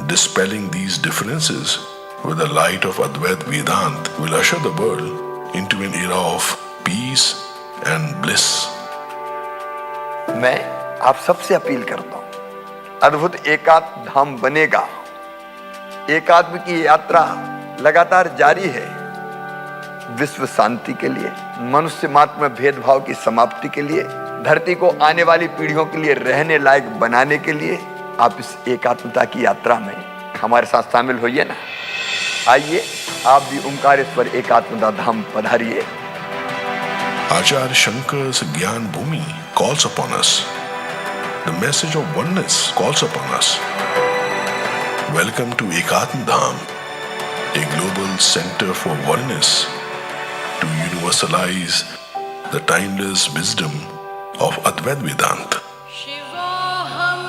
Dispelling these differences with the light of Advaita Vedanta will usher the world into an era of peace and bliss. मैं आप सबसे appeal करता हूं, अद्भुत एकात्म धाम बनेगा। एकात्म की यात्रा लगातार जारी है। विश्व शांति के लिए, मनुष्य मात्र में भेदभाव की समाप्ति के लिए, धरती को आने वाली पीढ़ियों के लिए रहने लायक बनाने के लिए आप इस एकात्मता की यात्रा में हमारे साथ शामिल होइए ना। आइए आप भी ओंकारेश्वर एकात्मता धाम पधारिए। Acharya Shankar's Gyan Bhumi calls upon us. The message of oneness calls upon us. Welcome to Ekatma Dham, a global center for oneness, to universalize the timeless wisdom of Advaita Vedanta. Shivoham,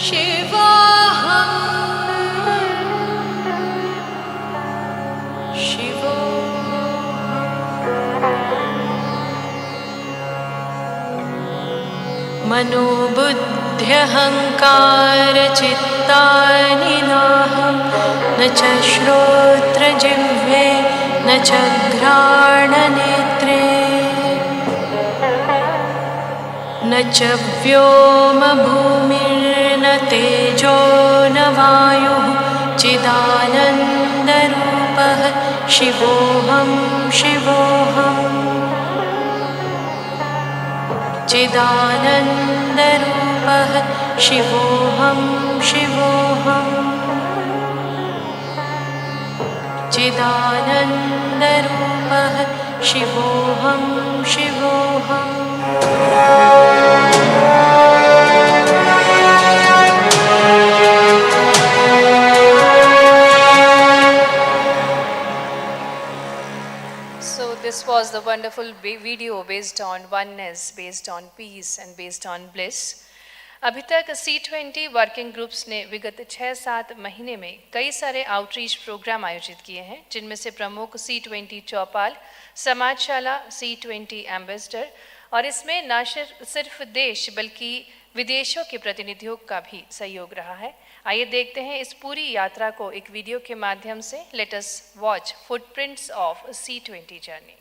Shivoham, मनोबुद्ध्यहंकार चित्तानि नाहं न च श्रोत्रजिह्वे न च घ्राणनेत्रे न च व्योमभूमिर्न तेजो न वायुः चिदानन्दरूपः शिवोऽहं शिवोऽहम् चिदानन्दरूपः शिवोऽहं शिवोऽहम् चिदानन्दरूपः शिवोऽहं शिवोऽहम् So this was the wonderful video based on oneness, based on peace and based on bliss. अभी तक C20 वर्किंग ग्रुप्स ने विगत 6-7 महीने में कई सारे आउटरीच प्रोग्राम आयोजित किए हैं, जिनमें से प्रमुख C20 चौपाल, समाजशाला, C20 एम्बेसडर और इसमें न सिर्फ देश बल्कि विदेशों के प्रतिनिधियों का भी सहयोग रहा है। आइए देखते हैं इस पूरी यात्रा को एक वीडियो के माध्यम से। Let us watch footprints of C20 journey.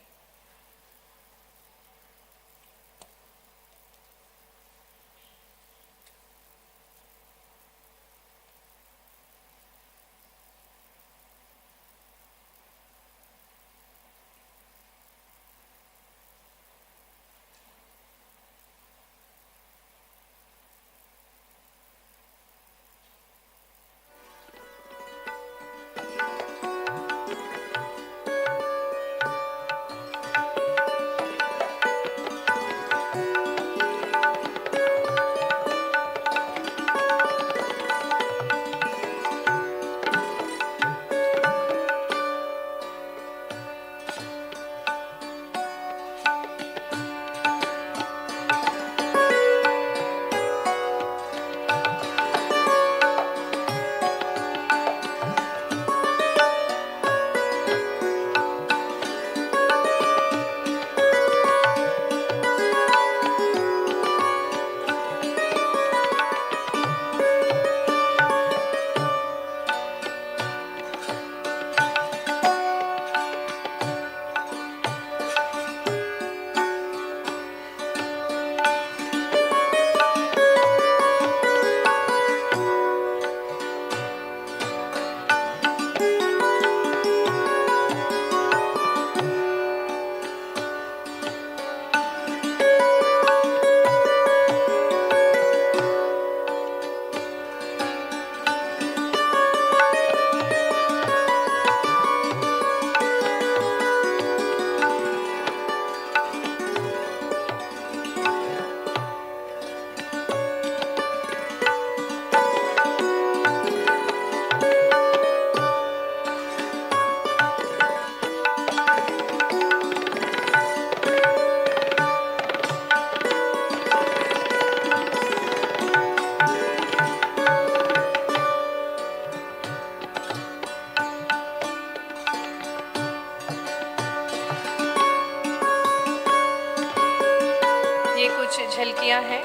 ये कुछ झलकियां हैं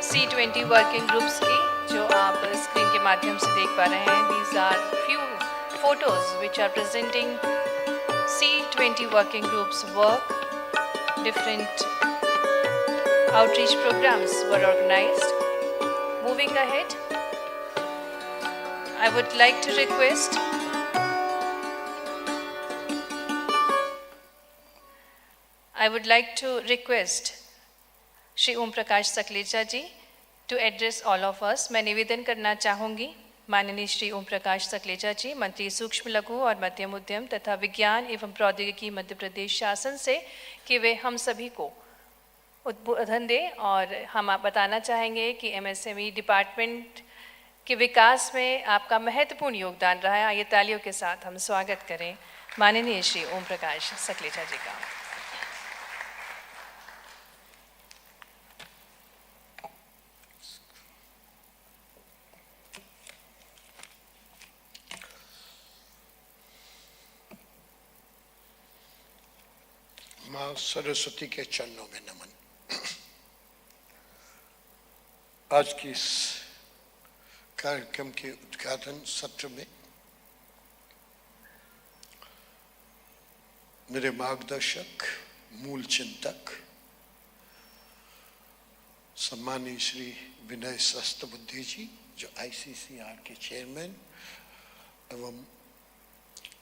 C20 वर्किंग ग्रुप्स की जो आप स्क्रीन के माध्यम से देख पा रहे हैं. These are few photos which are presenting C20 working groups work. Different outreach programs were organized. Moving ahead, I would like to request Shri Om Prakash Sakhlecha ji to address all of us. मैं निवेदन करना चाहूँगी माननीय श्री ओम प्रकाश सकलेचा जी, मंत्री सूक्ष्म लघु और मध्यम उद्यम तथा विज्ञान एवं प्रौद्योगिकी मध्य प्रदेश शासन से, कि वे हम सभी को उद्बोधन दें. और हम बताना चाहेंगे कि MSME डिपार्टमेंट के विकास में आपका महत्वपूर्ण योगदान रहा है. आइए तालियों के साथ हम स्वागत करें माननीय श्री ओम प्रकाश सकलेचा जी का. माँ सरस्वती के चरणों में नमन. आज की इस कार्यक्रम के उद्घाटन सत्र में मेरे मार्गदर्शक, मूल चिंतक, सम्मानीय श्री विनय सहस्त्रबुद्धे जी, जो ICCR के चेयरमैन एवं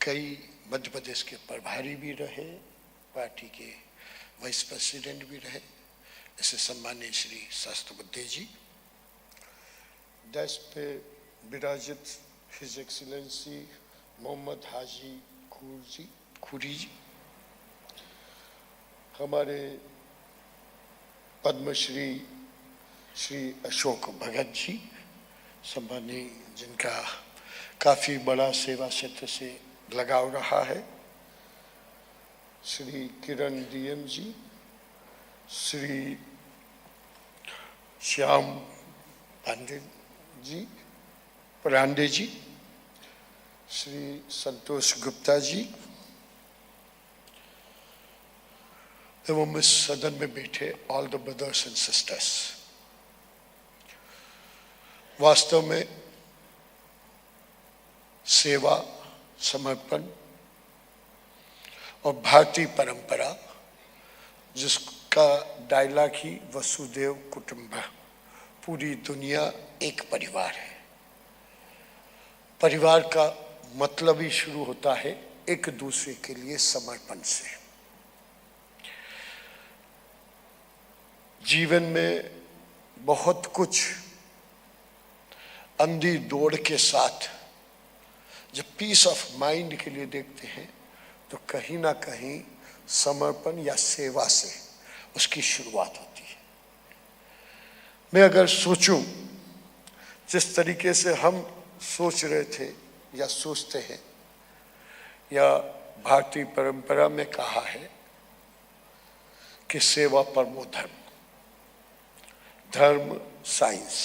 कई मध्य प्रदेश के प्रभारी भी रहे, पार्टी के वाइस प्रेसिडेंट भी रहे, ऐसे सम्मानीय श्री सहस्त्रबुद्धे जी, डेस्क पे विराजित हिज एक्सीलेंसी मोहम्मद हाजी खूरी जी, हमारे पद्मश्री श्री अशोक भगत जी, सम्मानीय, जिनका काफ़ी बड़ा सेवा क्षेत्र से लगाव रहा है, श्री किरण DM जी, श्री श्याम पांडे जी, श्री संतोष गुप्ता जी एवं इस सदन में बैठे all the brothers and sisters. वास्तव में सेवा, समर्पण और भारतीय परंपरा, जिसका डायलॉग ही वसुदेव कुटुंबकम, पूरी दुनिया एक परिवार है. परिवार का मतलब ही शुरू होता है एक दूसरे के लिए समर्पण से. जीवन में बहुत कुछ अंधी दौड़ के साथ जब पीस ऑफ माइंड के लिए देखते हैं तो कहीं ना कहीं समर्पण या सेवा से उसकी शुरुआत होती है. मैं अगर सोचूं जिस तरीके से हम सोच रहे थे या सोचते हैं, या भारतीय परंपरा में कहा है कि सेवा परमो धर्म, धर्म साइंस,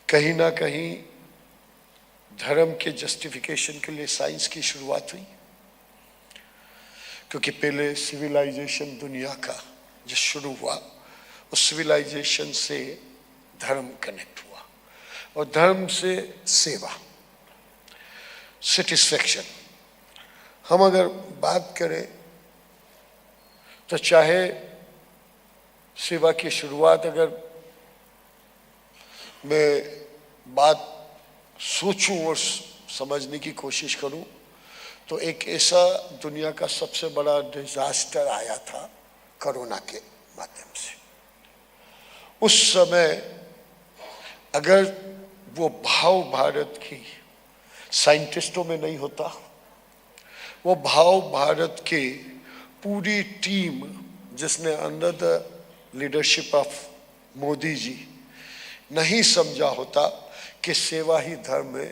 कहीं ना कहीं धर्म के जस्टिफिकेशन के लिए साइंस की शुरुआत हुई, क्योंकि पहले सिविलाइजेशन दुनिया का जो शुरू हुआ, उस सिविलाइजेशन से धर्म कनेक्ट हुआ, और धर्म से सेवा, सेटिस्फेक्शन. हम अगर बात करें तो चाहे सेवा की शुरुआत, अगर मैं बात सोचूं और समझने की कोशिश करूं, तो एक ऐसा दुनिया का सबसे बड़ा डिजास्टर आया था कोरोना के माध्यम से. उस समय अगर वो भाव भारत की साइंटिस्टों में नहीं होता, वो भाव भारत के पूरी टीम जिसने under the leadership of Modi ji नहीं समझा होता कि सेवा ही धर्म है,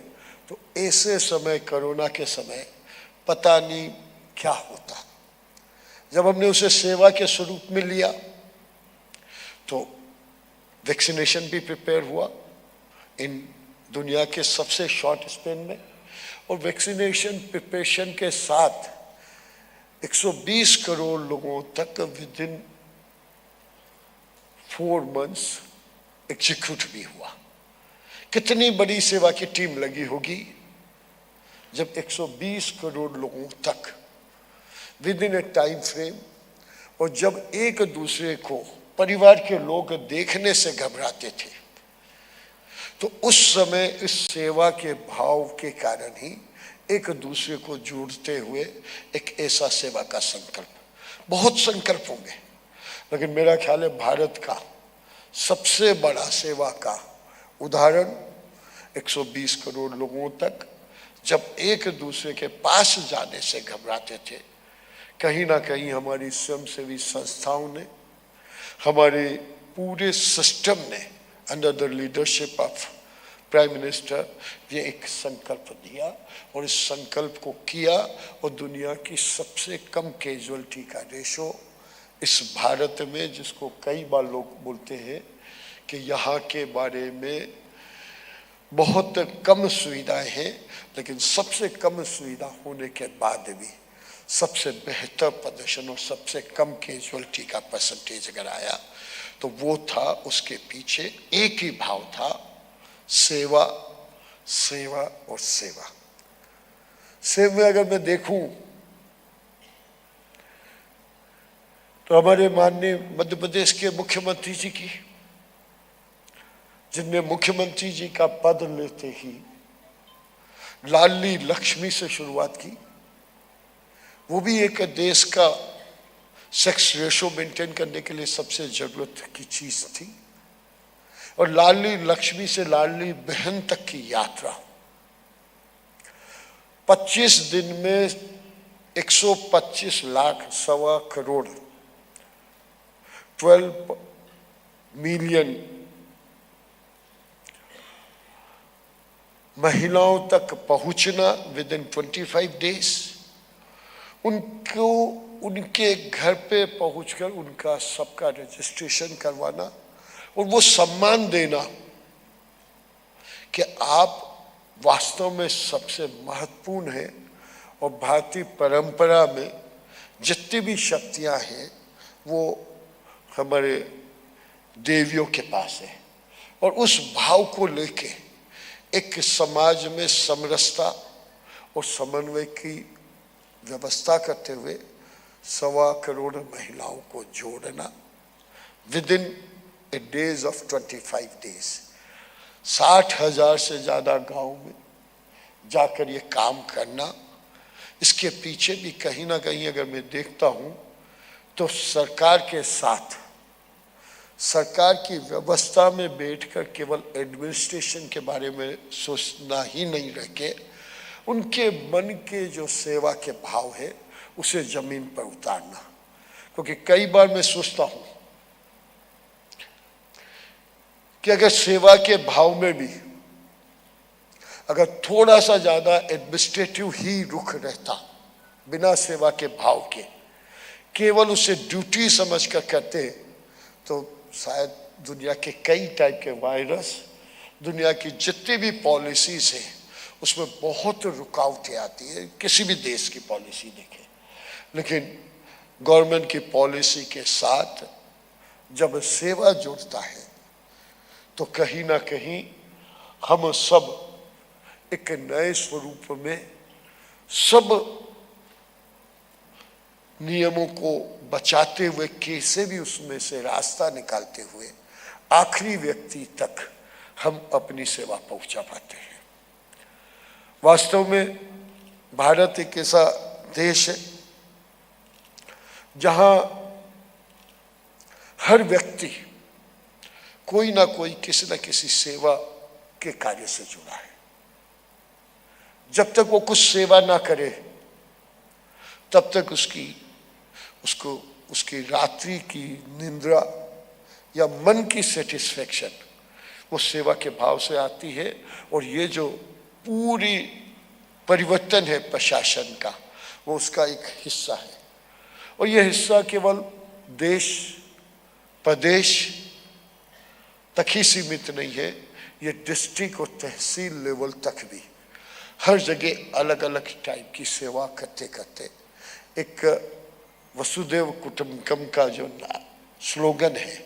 तो ऐसे समय, कोरोना के समय, पता नहीं क्या होता. जब हमने उसे सेवा के स्वरूप में लिया तो वैक्सीनेशन भी प्रिपेयर हुआ इन दुनिया के सबसे शॉर्ट स्पेन में, और वैक्सीनेशन प्रिपरेशन के साथ 120 करोड़ लोगों तक विद इन 4 months एग्जीक्यूट भी हुआ। कितनी बड़ी सेवा की टीम लगी होगी जब 120 करोड़ लोगों तक with in A time frame, और जब एक दूसरे को परिवार के लोग देखने से घबराते थे, तो उस समय इस सेवा के भाव के कारण ही एक दूसरे को जोड़ते हुए एक ऐसा सेवा का संकल्प, बहुत संकल्प होंगे, लेकिन मेरा ख्याल है भारत का सबसे बड़ा सेवा का उदाहरण 120 करोड़ लोगों तक जब एक दूसरे के पास जाने से घबराते थे, कहीं ना कहीं हमारी स्वयंसेवी संस्थाओं ने, हमारे पूरे सिस्टम ने under the leadership of prime minister ये एक संकल्प दिया और इस संकल्प को किया, और दुनिया की सबसे कम कैजुअलिटी का रेशो इस भारत में, जिसको कई बार लोग बोलते हैं कि यहाँ के बारे में बहुत कम सुविधाएं हैं, लेकिन सबसे कम सुविधा होने के बाद भी सबसे बेहतर प्रदर्शन और सबसे कम कैजुअलिटी का परसेंटेज अगर आया तो वो था, उसके पीछे एक ही भाव था, सेवा, सेवा और सेवा। सेवा में अगर मैं देखूं तो हमारे माननीय मध्य प्रदेश के मुख्यमंत्री जी की, जिनने मुख्यमंत्री जी का पद लेते ही लाडली लक्ष्मी से शुरुआत की, वो भी एक देश का सेक्स रेशो मेंटेन करने के लिए सबसे जरूरत की चीज थी, और लाडली लक्ष्मी से लाडली बहन तक की यात्रा 25 दिन में 125 लाख, 1.25 करोड़, 12 मिलियन महिलाओं तक पहुंचना विद इन 25 डेज, उनको उनके घर पे पहुंचकर उनका सबका रजिस्ट्रेशन करवाना और वो सम्मान देना कि आप वास्तव में सबसे महत्वपूर्ण है, और भारतीय परंपरा में जितनी भी शक्तियां हैं वो हमारे देवियों के पास है, और उस भाव को लेके एक समाज में समरसता और समन्वय की व्यवस्था करते हुए 1.25 करोड़ महिलाओं को जोड़ना with in A days of 25 days, 60,000 से ज्यादा गांव में जाकर ये काम करना, इसके पीछे भी कहीं ना कहीं अगर मैं देखता हूं तो सरकार के साथ, सरकार की व्यवस्था में बैठकर केवल एडमिनिस्ट्रेशन के बारे में सोचना ही नहीं रह के, उनके मन के जो सेवा के भाव है उसे जमीन पर उतारना। क्योंकि कई बार मैं सोचता हूं कि अगर सेवा के भाव में भी अगर थोड़ा सा ज्यादा एडमिनिस्ट्रेटिव ही रुख रहता, बिना सेवा के भाव के केवल उसे ड्यूटी समझकर करते, तो शायद दुनिया के कई टाइप के वायरस, दुनिया की जितनी भी पॉलिसीज हैं उसमें बहुत रुकावटें आती है, किसी भी देश की पॉलिसी देखें, लेकिन गवर्नमेंट की पॉलिसी के साथ जब सेवा जुड़ता है तो कहीं ना कहीं हम सब एक नए स्वरूप में सब नियमों को बचाते हुए, कैसे भी उसमें से रास्ता निकालते हुए आखिरी व्यक्ति तक हम अपनी सेवा पहुंचा पाते हैं। वास्तव में भारत एक ऐसा देश है जहां हर व्यक्ति कोई ना कोई किसी न किसी सेवा के कार्य से जुड़ा है। जब तक वो कुछ सेवा ना करे तब तक उसकी रात्रि की निंद्रा या मन की सेटिस्फेक्शन वो सेवा के भाव से आती है, और ये जो पूरी परिवर्तन है प्रशासन का वो उसका एक हिस्सा है, और ये हिस्सा केवल देश प्रदेश तक ही सीमित नहीं है, ये डिस्ट्रिक्ट और तहसील लेवल तक भी हर जगह अलग अलग टाइप की सेवा करते करते एक वसुदेव कुटुंबकम का जो स्लोगन है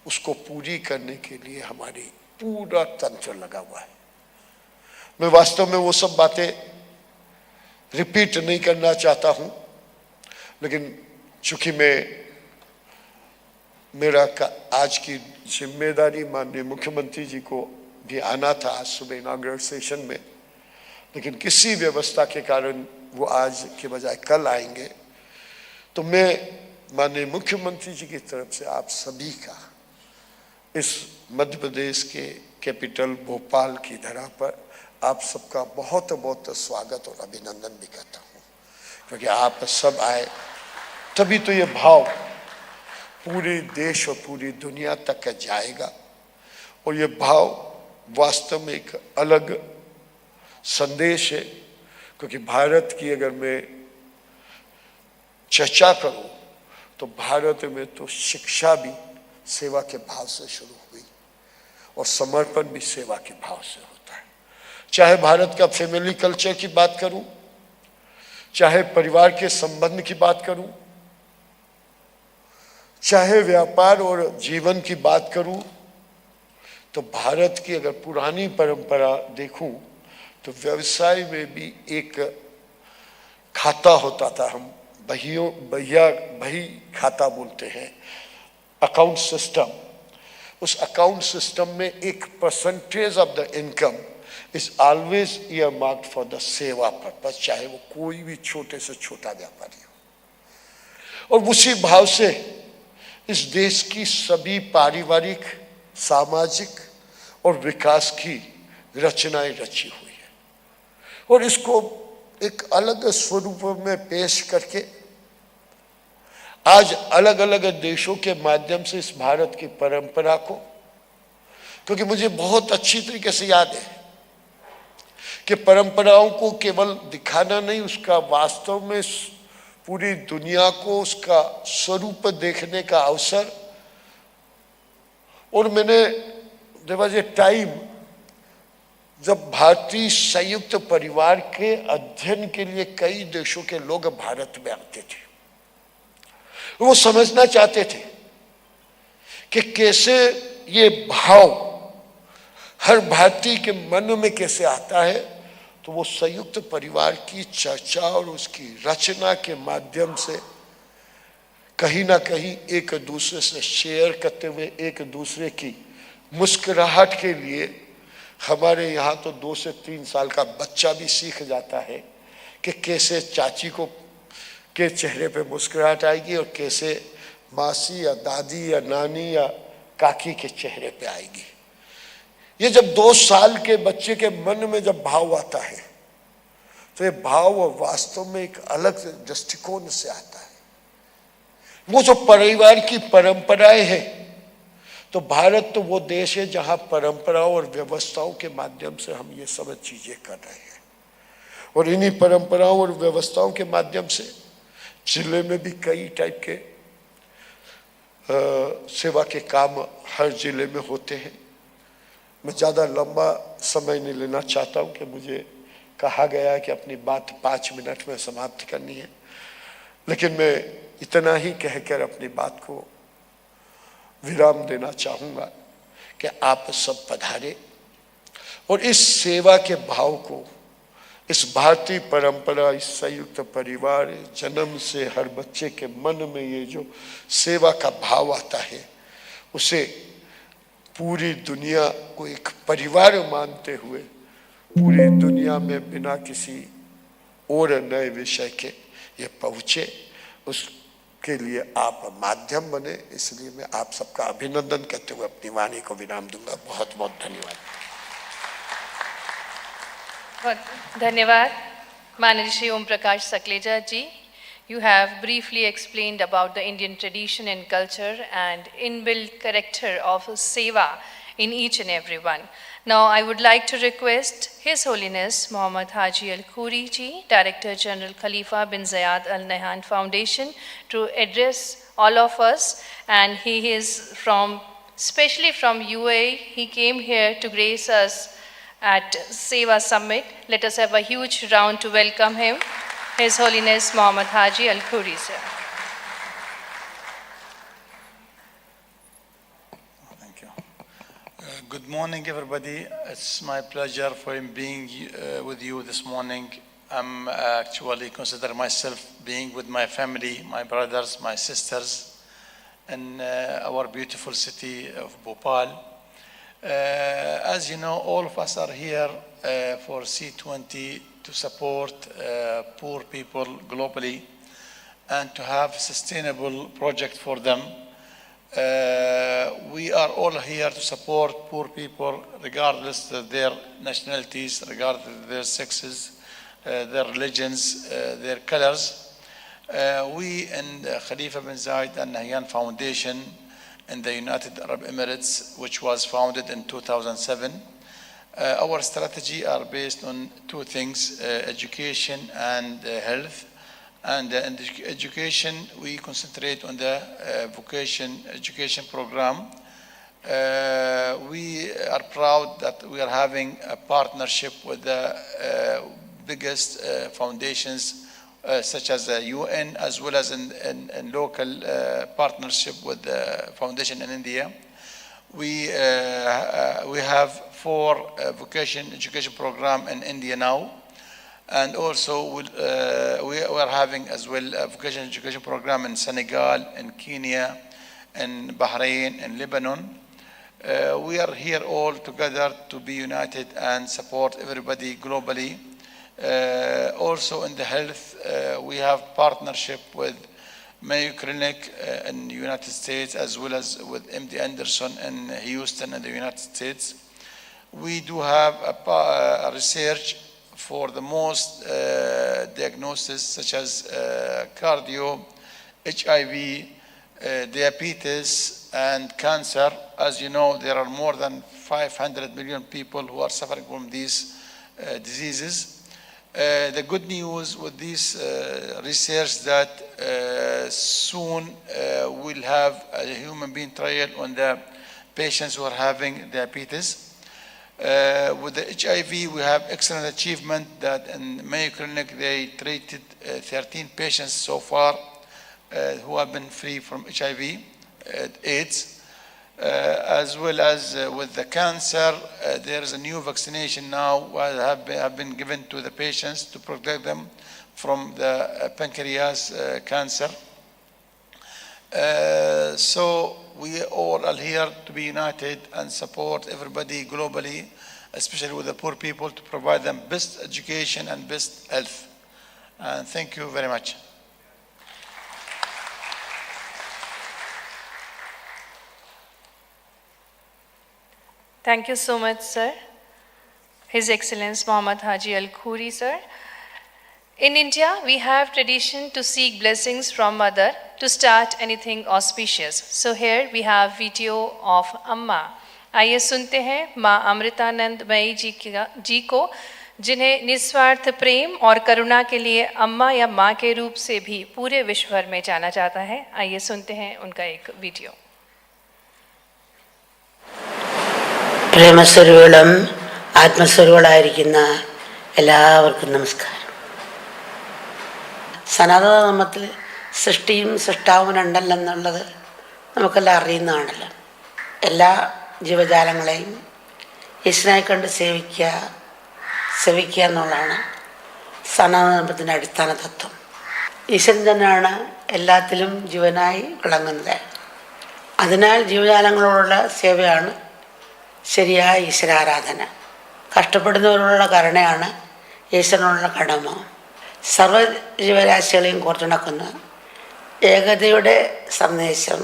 उसको पूरी करने के लिए हमारी पूरा तंत्र लगा हुआ है। मैं वास्तव में वो सब बातें रिपीट नहीं करना चाहता हूं, लेकिन चूंकि मेरा आज की जिम्मेदारी माननीय मुख्यमंत्री जी को भी आना था आज सुबह इनॉग्रल सेशन में, लेकिन किसी व्यवस्था के कारण वो आज के बजाय कल आएंगे, तो मैं माननीय मुख्यमंत्री जी की तरफ से आप सभी का इस मध्य प्रदेश के कैपिटल भोपाल की धरा पर आप सबका बहुत बहुत स्वागत और अभिनंदन भी करता हूँ, क्योंकि आप सब आए तभी तो ये भाव पूरे देश और पूरी दुनिया तक जाएगा। और ये भाव वास्तव में एक अलग संदेश है, क्योंकि भारत की अगर मैं चर्चा करूं तो भारत में तो शिक्षा भी सेवा के भाव से शुरू हुई और समर्पण भी सेवा के भाव से होता है। चाहे भारत का फैमिली कल्चर की बात करूं, चाहे परिवार के संबंध की बात करूं, चाहे व्यापार और जीवन की बात करूं, तो भारत की अगर पुरानी परंपरा देखूं तो व्यवसाय में भी एक खाता होता था, हम बही खाता बोलते हैं, अकाउंट सिस्टम। उस अकाउंट सिस्टम में एक percentage of the income is always year marked for the सेवा पर्पज, चाहे वो कोई भी छोटे से छोटा व्यापारी हो। और उसी भाव से इस देश की सभी पारिवारिक, सामाजिक और विकास की रचनाएं रची हुई है, और इसको एक अलग स्वरूप में पेश करके आज अलग अलग देशों के माध्यम से इस भारत की परंपरा को, क्योंकि मुझे बहुत अच्छी तरीके से याद है कि परंपराओं को केवल दिखाना नहीं, उसका वास्तव में पूरी दुनिया को उसका स्वरूप देखने का अवसर। और मैंने देयर वाज ए टाइम जब भारतीय संयुक्त परिवार के अध्ययन के लिए कई देशों के लोग भारत में आते थे। वो समझना चाहते थे कि कैसे ये भाव हर भारतीय के मन में कैसे आता है। तो वो संयुक्त परिवार की चर्चा और उसकी रचना के माध्यम से कहीं ना कहीं एक दूसरे से शेयर करते हुए एक दूसरे की मुस्कुराहट के लिए, हमारे यहाँ तो 2 से 3 साल का बच्चा भी सीख जाता है कि कैसे चाची को के चेहरे पे मुस्कुराहट आएगी और कैसे मासी या दादी या नानी या काकी के चेहरे पे आएगी। ये जब 2 साल के बच्चे के मन में जब भाव आता है तो ये भाव वास्तव में एक अलग दृष्टिकोण से आता है। वो जो परिवार की परंपराएं हैं, तो भारत तो वो देश है जहां परंपराओं और व्यवस्थाओं के माध्यम से हम ये सब चीजें कर रहे हैं। और इन्हीं परंपराओं और व्यवस्थाओं के माध्यम से जिले में भी कई टाइप के सेवा के काम हर जिले में होते हैं। मैं ज़्यादा लंबा समय नहीं लेना चाहता हूँ कि मुझे कहा गया है कि अपनी बात 5 मिनट में समाप्त करनी है, लेकिन मैं इतना ही कहकर अपनी बात को विराम देना चाहूँगा कि आप सब पधारे और इस सेवा के भाव को, इस भारतीय परंपरा, इस संयुक्त परिवार, जन्म से हर बच्चे के मन में ये जो सेवा का भाव आता है, उसे पूरी दुनिया को एक परिवार मानते हुए पूरी दुनिया में बिना किसी और नए विषय के ये पहुँचे, उसके लिए आप माध्यम बने। इसलिए मैं आप सबका अभिनंदन करते हुए अपनी वाणी को विराम दूंगा। बहुत बहुत धन्यवाद। बहुत धन्यवाद माननीय श्री ओम प्रकाश सकलेजा जी। You have briefly explained about the Indian tradition and culture and inbuilt character of Sewa in each and every one. Now I would like to request His Holiness Muhammad Haji Al Khoury ji, Director General Khalifa bin Zayed Al Nahyan Foundation, to address all of us. And he is especially from UAE. He came here to grace us at Sewa Summit. Let us have a huge round to welcome him. His Holiness Muhammad Haji Al Khoury, sir. Good morning, everybody. It's my pleasure for being with you this morning. I'm actually consider myself being with my family, my brothers, my sisters, in our beautiful city of Bhopal. As you know, all of us are here for C20 to support poor people globally and to have sustainable project for them. We are all here to support poor people regardless of their nationalities, regardless of their sexes, their religions, their colors. We in the Khalifa bin Zayed Al Nahyan Foundation in the United Arab Emirates, which was founded in 2007, our strategy are based on two things, education and health. And in education, we concentrate on the vocation education program. We are proud that we are having a partnership with the biggest foundations such as the UN, as well as in local partnership with the foundation in India. We have 4 vocation education program in India now. And also we are having as well a vocational education program in Senegal, in Kenya, in Bahrain, in Lebanon. We are here all together to be united and support everybody globally. Also in the health, we have partnership with Mayo Clinic in the United States, as well as with MD Anderson in Houston in the United States. We do have a research for the most diagnoses such as cardio, HIV, diabetes, and cancer. As you know, there are more than 500 million people who are suffering from these diseases. The good news with this research that soon we'll have a human being trial on the patients who are having diabetes. With the HIV, we have excellent achievement that in Mayo Clinic they treated 13 patients so far who have been free from HIV, AIDS. As well as with the cancer, there is a new vaccination now have been given to the patients to protect them from the pancreas cancer. So we all are here to be united and support everybody globally, especially with the poor people, to provide them best education and best health. And thank you very much. Thank you so much, sir. His Excellency Muhammad Haji Al Khoury, sir. In India, we have tradition to seek blessings from Mother to start anything auspicious. So here we have video of Amma. आइए सुनते हैं माँ अमृतानंदमयी जी को, जिन्हें निस्वार्थ प्रेम और करुणा के लिए अम्मा या माँ के रूप से भी पूरे विश्व भर में जाना जाता है. आइए सुनते हैं उनका एक वीडियो. പ്രേമസ്വരൂപം ആത്മസ്വരൂപങ്ങളായിരിക്കുന്ന എല്ലാവർക്കും നമസ്കാരം. സനാതന ധർമ്മത്തിൽ സൃഷ്ടിയും സൃഷ്ടാവും രണ്ടല്ലെന്നുള്ളത് നമുക്കെല്ലാം അറിയുന്നതാണല്ലോ. എല്ലാ ജീവജാലങ്ങളെയും ഈശ്വരനെ കണ്ട് സേവിക്കുക എന്നുള്ളതാണ് സനാതന ധർമ്മത്തിൻ്റെ അടിസ്ഥാന തത്വം. ഈശ്വരൻ തന്നെയാണ് എല്ലാത്തിലും ജീവനായി വിളങ്ങുന്നത്. അതിനാൽ ജീവജാലങ്ങളോടുള്ള സേവയാണ് ശരിയായ ഈശ്വരാരാധന. കഷ്ടപ്പെടുന്നവരോടുള്ള കരുണയാണ് ഈശ്വരനോടുള്ള കടമ. സർവ്വജീവരാശികളെയും കോർത്തിണക്കുന്ന ഏകതയുടെ സന്ദേശം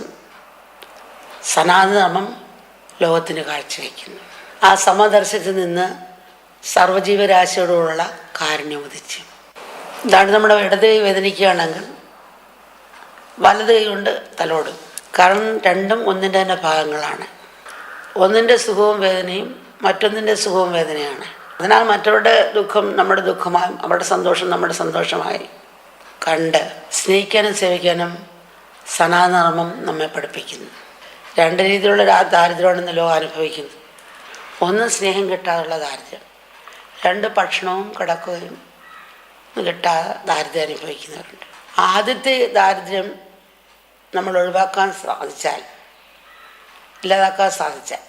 സനാതനധർമ്മം ലോകത്തിന് കാഴ്ചവെക്കുന്നു. ആ സമദർശത്തിൽ നിന്ന് സർവ്വജീവരാശിയോടുള്ള കാരുണ്യം ഉദിച്ചു. ഇതാണ് നമ്മുടെ ഇടത് കൈ വേദനിക്കുകയാണെങ്കിൽ വലത് കൈ കൊണ്ട് തലോടും. കാരണം രണ്ടും ഒന്നിൻ്റെ തന്നെ ഭാഗങ്ങളാണ്. ഒന്നിൻ്റെ സുഖവും വേദനയും മറ്റൊന്നിൻ്റെ സുഖവും വേദനയാണ്. അതിനാൽ മറ്റവരുടെ ദുഃഖം നമ്മുടെ ദുഃഖമായും അവരുടെ സന്തോഷം നമ്മുടെ സന്തോഷമായി കണ്ട് സ്നേഹിക്കാനും സേവിക്കാനും സനാതനധർമ്മം നമ്മെ പഠിപ്പിക്കുന്നു. രണ്ട് രീതിയിലുള്ള ദാരിദ്ര്യമാണ് ഇന്ന് ലോകം അനുഭവിക്കുന്നത്. ഒന്ന് സ്നേഹം കിട്ടാതുള്ള ദാരിദ്ര്യം, രണ്ട് ഭക്ഷണവും കിടക്കുകയും കിട്ടാതെ ദാരിദ്ര്യം അനുഭവിക്കുന്നവരുണ്ട്. ആദ്യത്തെ ദാരിദ്ര്യം നമ്മൾ ഒഴിവാക്കാൻ സാധിച്ചാൽ, ഇല്ലാതാക്കാൻ സാധിച്ചാൽ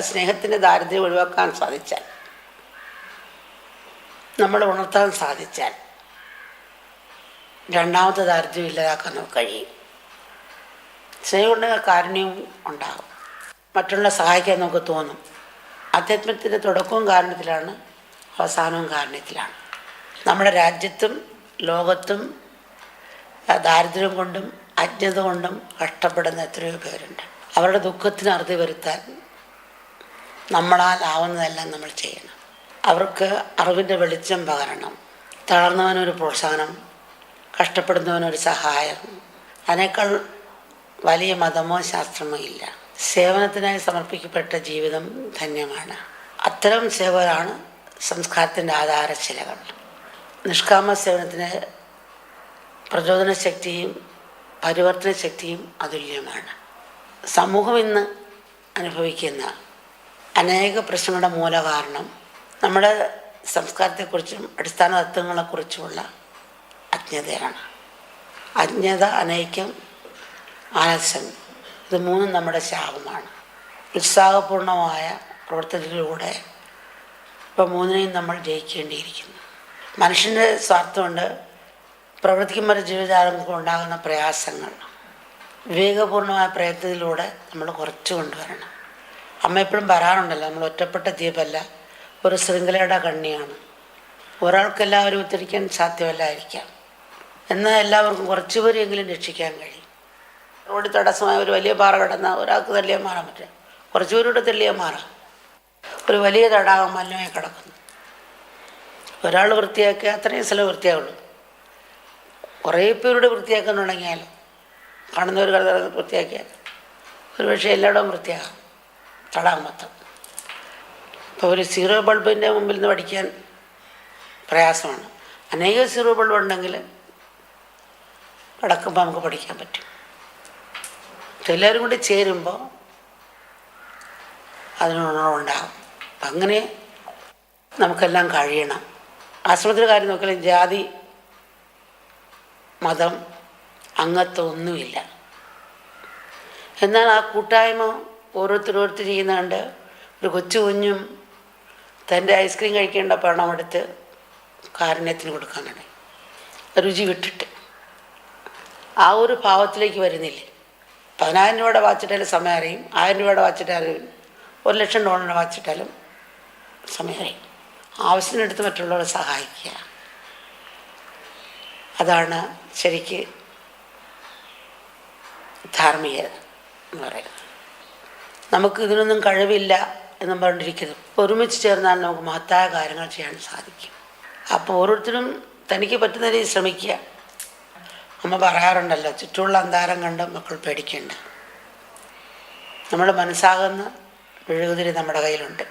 സ്നേഹത്തിൻ്റെ ദാരിദ്ര്യം ഒഴിവാക്കാൻ സാധിച്ചാൽ, നമ്മൾ ഉണർത്താൻ സാധിച്ചാൽ, രണ്ടാമത്തെ ദാരിദ്ര്യം ഇല്ലാതാക്കാൻ നമുക്ക് കഴിയും. സ്നേഹം ഉണ്ടെങ്കിൽ കാരുണ്യവും ഉണ്ടാകും, മറ്റുള്ള സഹായിക്കാൻ നമുക്ക് തോന്നും. അധ്യാത്മത്തിൻ്റെ തുടക്കവും കാരുണ്യത്തിലാണ്, അവസാനവും കാരുണ്യത്തിലാണ്. നമ്മുടെ രാജ്യത്തും ലോകത്തും ദാരിദ്ര്യം കൊണ്ടും അജ്ഞത കൊണ്ടും കഷ്ടപ്പെടുന്ന എത്രയോ പേരുണ്ട്. അവരുടെ ദുഃഖത്തിന് അറുതി വരുത്താൻ നമ്മളാൽ ആവുന്നതെല്ലാം നമ്മൾ ചെയ്യണം. അവർക്ക് അറിവിൻ്റെ വെളിച്ചം പകരണം. തളർന്നവനൊരു പ്രോത്സാഹനം, കഷ്ടപ്പെടുന്നവനൊരു സഹായം, അതിനേക്കാൾ വലിയ മതമോ ശാസ്ത്രമോ ഇല്ല. സേവനത്തിനായി സമർപ്പിക്കപ്പെട്ട ജീവിതം ധന്യമാണ്. അത്തരം സേവകരാണ് സംസ്കാരത്തിൻ്റെ ആധാരശിലകൾ. നിഷ്കാമ സേവനത്തിന് പ്രചോദന ശക്തിയും പരിവർത്തന ശക്തിയും അതുല്യമാണ്. സമൂഹം ഇന്ന് അനുഭവിക്കുന്ന അനേക പ്രശ്നങ്ങളുടെ മൂല കാരണം നമ്മുടെ സംസ്കാരത്തെക്കുറിച്ചും അടിസ്ഥാന തത്വങ്ങളെക്കുറിച്ചുമുള്ള അജ്ഞതയാണ്. അജ്ഞത, അനൈക്യം, ആലസ്യം, ഇത് മൂന്നും നമ്മുടെ ശാപമാണ്. ഉത്സാഹപൂർണമായ പ്രവർത്തനത്തിലൂടെ ഇപ്പോൾ മൂന്നിനെയും നമ്മൾ ജയിക്കേണ്ടിയിരിക്കുന്നു. മനുഷ്യൻ്റെ സ്വാർത്ഥമുണ്ട് പ്രവർത്തിക്കുമ്പോൾ ജീവിതാരംഭം ഉണ്ടാകുന്ന പ്രയാസങ്ങൾ വിവേകപൂർണമായ പ്രയത്നത്തിലൂടെ നമ്മൾ കുറച്ച് കൊണ്ടുവരണം. അമ്മ എപ്പോഴും പറയാറുണ്ടല്ലോ, നമ്മൾ ഒറ്റപ്പെട്ട ദ്വീപല്ല, ഒരു ശൃംഖലയുടെ കണ്ണിയാണ്. ഒരാൾക്കെല്ലാവരും ഉദ്ധരിക്കാൻ സാധ്യമല്ലായിരിക്കാം, എന്നാൽ എല്ലാവർക്കും കുറച്ചുപേരെങ്കിലും രക്ഷിക്കാൻ കഴിയും. റോഡിൽ തടസ്സമായ ഒരു വലിയ പാറ കിടന്നാൽ ഒരാൾക്ക് തള്ളിയാൽ മാറാൻ പറ്റും, കുറച്ചുപേരോട് തള്ളിയാൽ മാറാം. ഒരു വലിയ തടാകം മലിനമായി കിടക്കുന്നു, ഒരാൾ വൃത്തിയാക്കിയാൽ അത്രയും സ്ഥലം വൃത്തിയാകുള്ളൂ. കുറേ പേരുടെ വൃത്തിയാക്കാൻ തുടങ്ങിയാൽ, കാണുന്നവർ കിടന്ന് വൃത്തിയാക്കിയാൽ ഒരുപക്ഷെ എല്ലായിടവും വൃത്തിയാകാം, തടാകം മൊത്തം. ഇപ്പോൾ ഒരു സീറോ ബൾബിൻ്റെ മുമ്പിൽ നിന്ന് പഠിക്കാൻ പ്രയാസമാണ്. അനേക സീറോ ബൾബ് ഉണ്ടെങ്കിൽ കിടക്കുമ്പോൾ നമുക്ക് പഠിക്കാൻ പറ്റും. എല്ലാവരും കൂടി ചേരുമ്പോൾ അതിനുണർവുണ്ടാകും. അങ്ങനെ നമുക്കെല്ലാം കഴിയണം. ആശ്രമത്തിൻ്റെ കാര്യം നോക്കിയാലും ജാതി, മതം, അംഗത്വം ഒന്നുമില്ല. എന്നാൽ ആ കൂട്ടായ്മ ഓരോരുത്തർ ചെയ്യുന്ന കണ്ട് ഒരു കൊച്ചു കുഞ്ഞും തൻ്റെ ഐസ്ക്രീം കഴിക്കേണ്ട പണമെടുത്ത് കാരുണ്യത്തിന് കൊടുക്കാനാണ്, രുചി വിട്ടിട്ട്. ആ ഒരു ഭാവത്തിലേക്ക് വരുന്നില്ലേ? 10,000 രൂപയുടെ വാച്ചിട്ടാലും സമയം അറിയും, 1000 രൂപയുടെ വാച്ചിട്ടാലും, $1,00,000 വാച്ചിട്ടാലും സമയം അറിയും. ആവശ്യത്തിനെടുത്ത് മറ്റുള്ളവരെ സഹായിക്കുക, അതാണ് ശരിക്ക് ധാർമ്മികത എന്ന് പറയുന്നത്. നമുക്ക് ഇതിനൊന്നും കഴിവില്ല എന്നും പറഞ്ഞിരിക്കുന്നു. ഒരുമിച്ച് ചേർന്നാൽ നമുക്ക് മഹത്തായ കാര്യങ്ങൾ ചെയ്യാൻ സാധിക്കും. അപ്പോൾ ഓരോരുത്തരും തനിക്ക് പറ്റുന്ന രീതിയിൽ ശ്രമിക്കുക. അമ്മ പറയാറുണ്ടല്ലോ, ചുറ്റുമുള്ള അന്താരം കണ്ട് മക്കൾ പേടിക്കേണ്ട. നമ്മുടെ മനസ്സാകുന്ന മെഴുകുതിരി നമ്മുടെ കയ്യിലുണ്ട്.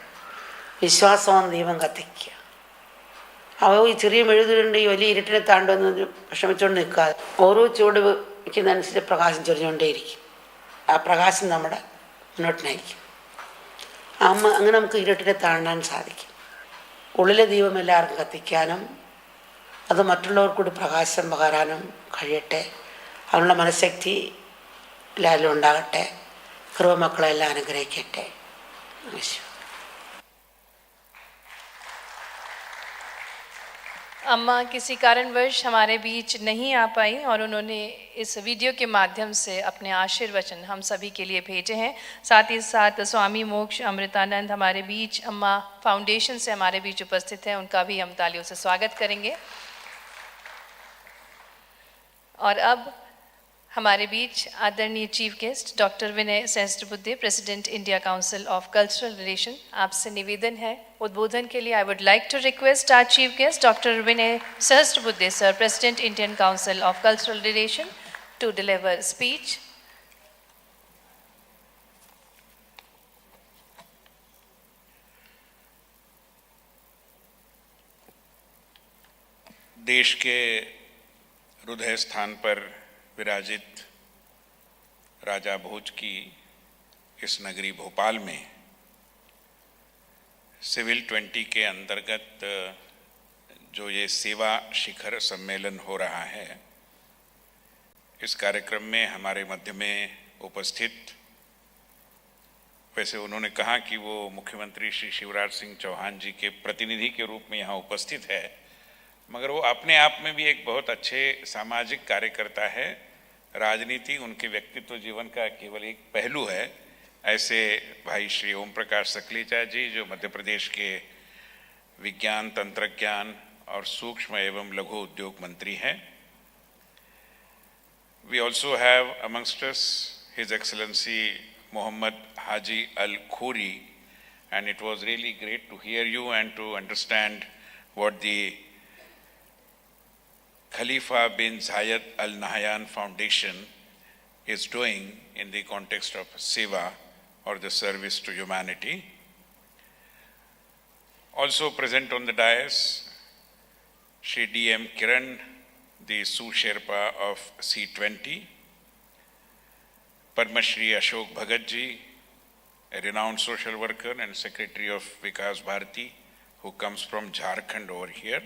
വിശ്വാസവും ദീപം കത്തിക്കുക. ഈ ചെറിയ മെഴുകുതിരിയുണ്ട്, ഈ വലിയ ഇരുട്ടിനെ താണ്ടുമെന്ന് വിഷമിച്ചുകൊണ്ട് നിൽക്കാതെ ഓരോ ചുവട് വയ്ക്കുന്നതനുസരിച്ച് പ്രകാശം ചൊരിഞ്ഞുകൊണ്ടേയിരിക്കും. ആ പ്രകാശം നമ്മുടെ മുന്നോട്ട് നയിക്കും. അങ്ങനെ നമുക്ക് ഇരുട്ടിനെ താണ്ടാൻ സാധിക്കും. ഉള്ളിലെ ദീപം എല്ലാവർക്കും കത്തിക്കാനും അത് മറ്റുള്ളവർക്ക് കൂടി പ്രകാശം പകരാനും കഴിയട്ടെ. അതിനുള്ള മനഃശക്തി എല്ലാവരിലും ഉണ്ടാകട്ടെ. കൃപ മക്കളെല്ലാം അനുഗ്രഹിക്കട്ടെ. अम्मा किसी कारणवश हमारे बीच नहीं आ पाई और उन्होंने इस वीडियो के माध्यम से अपने आशीर्वचन हम सभी के लिए भेजे हैं. साथ ही साथ स्वामी मोक्ष अमृतानंद हमारे बीच अम्मा फाउंडेशन से हमारे बीच उपस्थित हैं, उनका भी हम तालियों से स्वागत करेंगे. और अब हमारे बीच आदरणीय chief guest doctor Vinay Sahasrabuddhe, president India council of cultural relation, आपसे निवेदन है उद्बोधन के लिए. I would like to request our chief guest doctor Vinay Sahasrabuddhe sir, president Indian council of cultural relation, to deliver speech. देश के हृदय स्थान पर विराजित राजा भोज की इस नगरी भोपाल में सिविल 20 के अंतर्गत जो ये सेवा शिखर सम्मेलन हो रहा है, इस कार्यक्रम में हमारे मध्य में उपस्थित वैसे उन्होंने कहा कि वो मुख्यमंत्री श्री शिवराज सिंह चौहान जी के प्रतिनिधि के रूप में यहाँ उपस्थित है, मगर वो अपने आप में भी एक बहुत अच्छे सामाजिक कार्यकर्ता है। राजनीति उनके व्यक्तित्व जीवन का केवल एक पहलू है। ऐसे भाई श्री ओम प्रकाश सकलेचा जी, जो मध्य प्रदेश के विज्ञान, तंत्रज्ञान और सूक्ष्म एवं लघु उद्योग मंत्री हैं। We also have amongst us His Excellency Muhammad Haji Al Khoury, and it was really great to hear you and to understand what the Khalifa bin Zayed Al Nahyan Foundation is doing in the context of Sewa, or the service to humanity. Also present on the dais, Shri D.M. Kiran, the Su Sherpa of C20, Padma Shri Ashok Bhagat ji, a renowned social worker and secretary of Vikas Bharati, who comes from Jharkhand over here,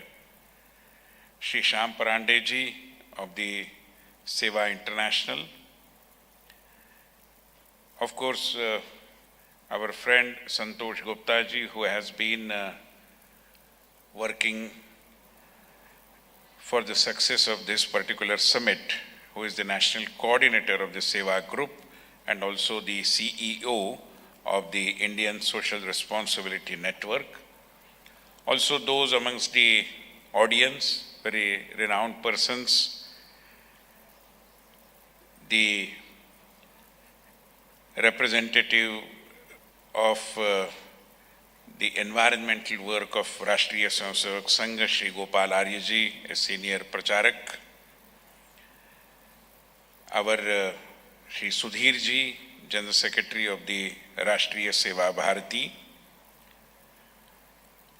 Shri Shyam Parande ji of the Sewa International, of course, our friend Santosh Gupta ji, who has been working for the success of this particular summit, who is the national coordinator of the Sewa group and also the CEO of the Indian Social Responsibility Network. Also those amongst the audience, very renowned persons, the representative of the environmental work of Rashtriya Swayamsevak Sangh, Shri Gopal Arya ji, a senior pracharak, our Shri Sudhir ji, General Secretary of the Rashtriya Seva Bharati,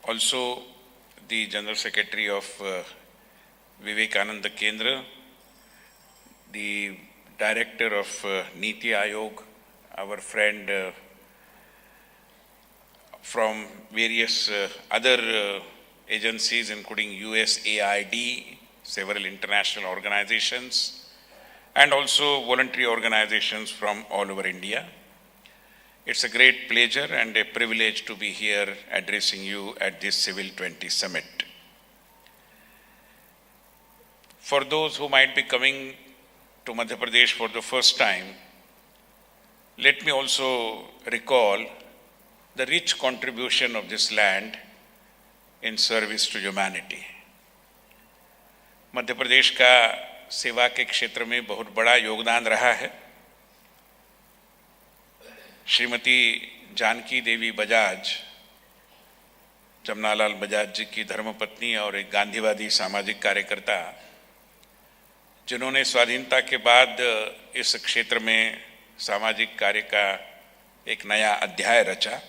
also the General Secretary of Vivekananda Kendra, the Director of Niti Ayog, our friend from various other agencies including USAID, several international organizations, and also voluntary organizations from all over India. It's a great pleasure and a privilege to be here addressing you at this Civil 20 Summit. For those who might be coming to Madhya Pradesh for the first time, let me also recall the rich contribution of this land in service to humanity. Madhya Pradesh का सेवा के क्षेत्र में बहुत बड़ा योगदान रहा है। श्रीमती जानकी देवी बजाज, जमनालाल बजाज जी की धर्मपत्नी और एक गांधीवादी सामाजिक कार्यकर्ता, जिन्होंने स्वाधीनता के बाद इस क्षेत्र में सामाजिक कार्य का एक नया अध्याय रचा।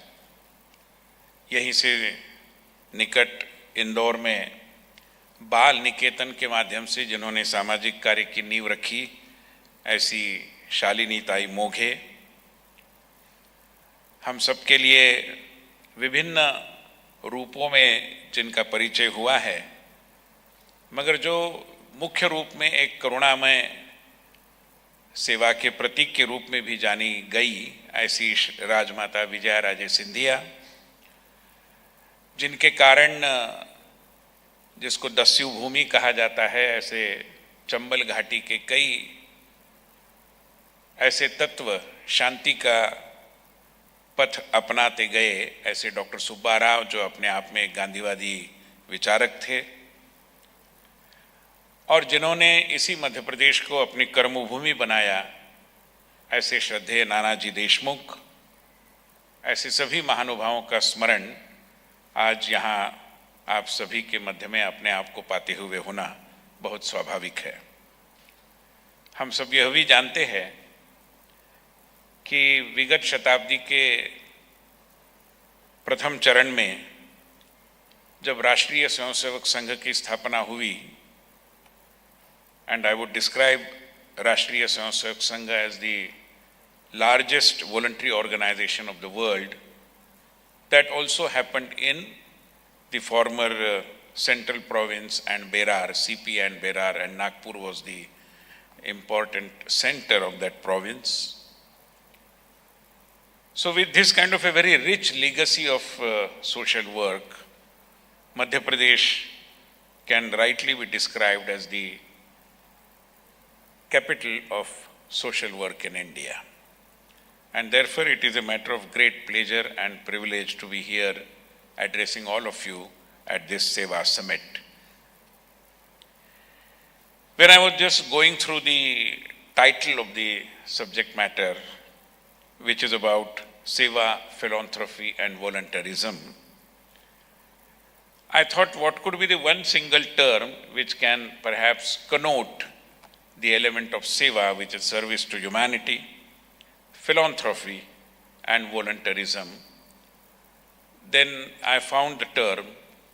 यहीं से निकट इंदौर में बाल निकेतन के माध्यम से जिन्होंने सामाजिक कार्य की नींव रखी, ऐसी शालिनी ताई मोघे हम सबके लिए विभिन्न रूपों में जिनका परिचय हुआ है, मगर जो मुख्य रूप में एक करुणामय सेवा के प्रतीक के रूप में भी जानी गई, ऐसी राजमाता विजया राजे सिंधिया, जिनके कारण जिसको दस्यु भूमि कहा जाता है, ऐसे चंबल घाटी के कई ऐसे तत्व शांति का पथ अपनाते गए। ऐसे डॉक्टर सुब्बा राव, जो अपने आप में एक गांधीवादी विचारक थे और जिन्होंने इसी मध्य प्रदेश को अपनी कर्मभूमि बनाया। ऐसे श्रद्धेय नानाजी देशमुख, ऐसे सभी महानुभावों का स्मरण आज यहाँ आप सभी के मध्य में अपने आप को पाते हुए होना बहुत स्वाभाविक है। हम सब यह भी जानते हैं कि विगत शताब्दी के प्रथम चरण में जब राष्ट्रीय स्वयंसेवक संघ की स्थापना हुई, and I would describe Rashtriya Swayamsevak Sangh as the largest voluntary organization of the world, that also happened in the former central province and Berar, CP and Berar, and Nagpur was the important center of that province. So with this kind of a very rich legacy of social work, Madhya Pradesh can rightly be described as the capital of social work in India. And therefore it is a matter of great pleasure and privilege to be here addressing all of you at this Sewa Summit. When I was just going through the title of the subject matter, which is about Sewa, Philanthropy and Volunteerism, I thought what could be the one single term which can perhaps connote the element of Sewa, which is service to humanity, philanthropy and volunteerism. Then I found the term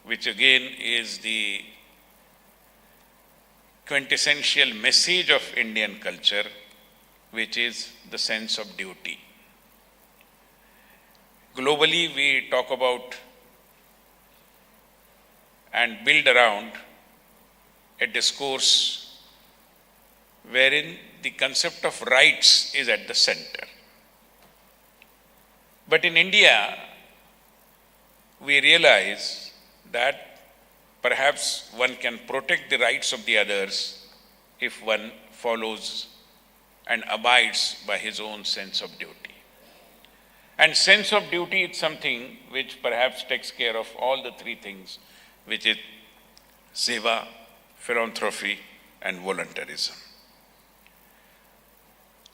which again is the quintessential message of Indian culture, which is the sense of duty. Globally, we talk about and build around a discourse wherein the concept of rights is at the center. But in India, we realize that perhaps one can protect the rights of the others if one follows and abides by his own sense of duty. And sense of duty is something which perhaps takes care of all the three things, which is Sewa, philanthropy and volunteerism.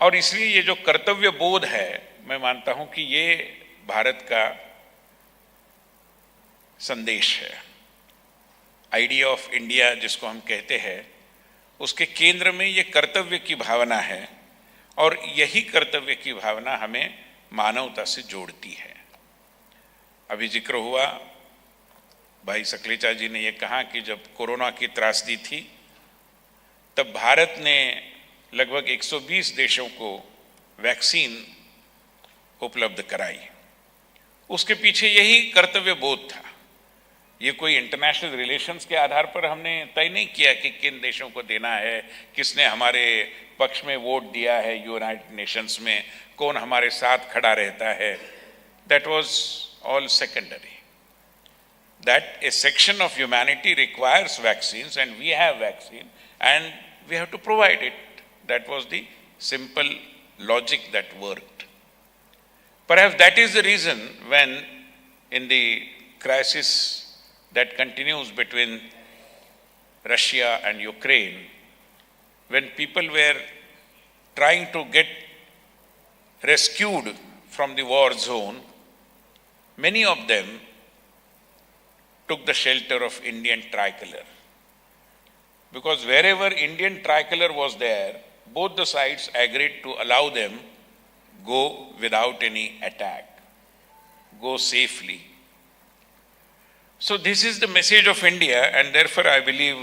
और इसलिए ये जो कर्तव्य बोध है, मैं मानता हूं कि ये भारत का संदेश है. आइडिया ऑफ इंडिया जिसको हम कहते हैं, उसके केंद्र में ये कर्तव्य की भावना है और यही कर्तव्य की भावना हमें मानवता से जोड़ती है. अभी जिक्र हुआ, भाई सकलेचा जी ने ये कहा कि जब कोरोना की त्रासदी थी तब भारत ने लगभग 120 देशों को वैक्सीन उपलब्ध कराई. उसके पीछे यही कर्तव्य बोध था. ये कोई इंटरनेशनल रिलेशंस के आधार पर हमने तय नहीं किया कि किन देशों को देना है, किसने हमारे पक्ष में वोट दिया है यूनाइटेड नेशंस में, कौन हमारे साथ खड़ा रहता है. That was all secondary. That a section of humanity requires vaccines and we have vaccine and we have to provide it. That was the simple logic that worked. Perhaps that is the reason when in the crisis that continues between Russia and Ukraine, when people were trying to get rescued from the war zone, many of them took the shelter of Indian tricolor. Because wherever Indian tricolor was there, both the sides agreed to allow them go without any attack, go safely. So this is the message of India, and therefore I believe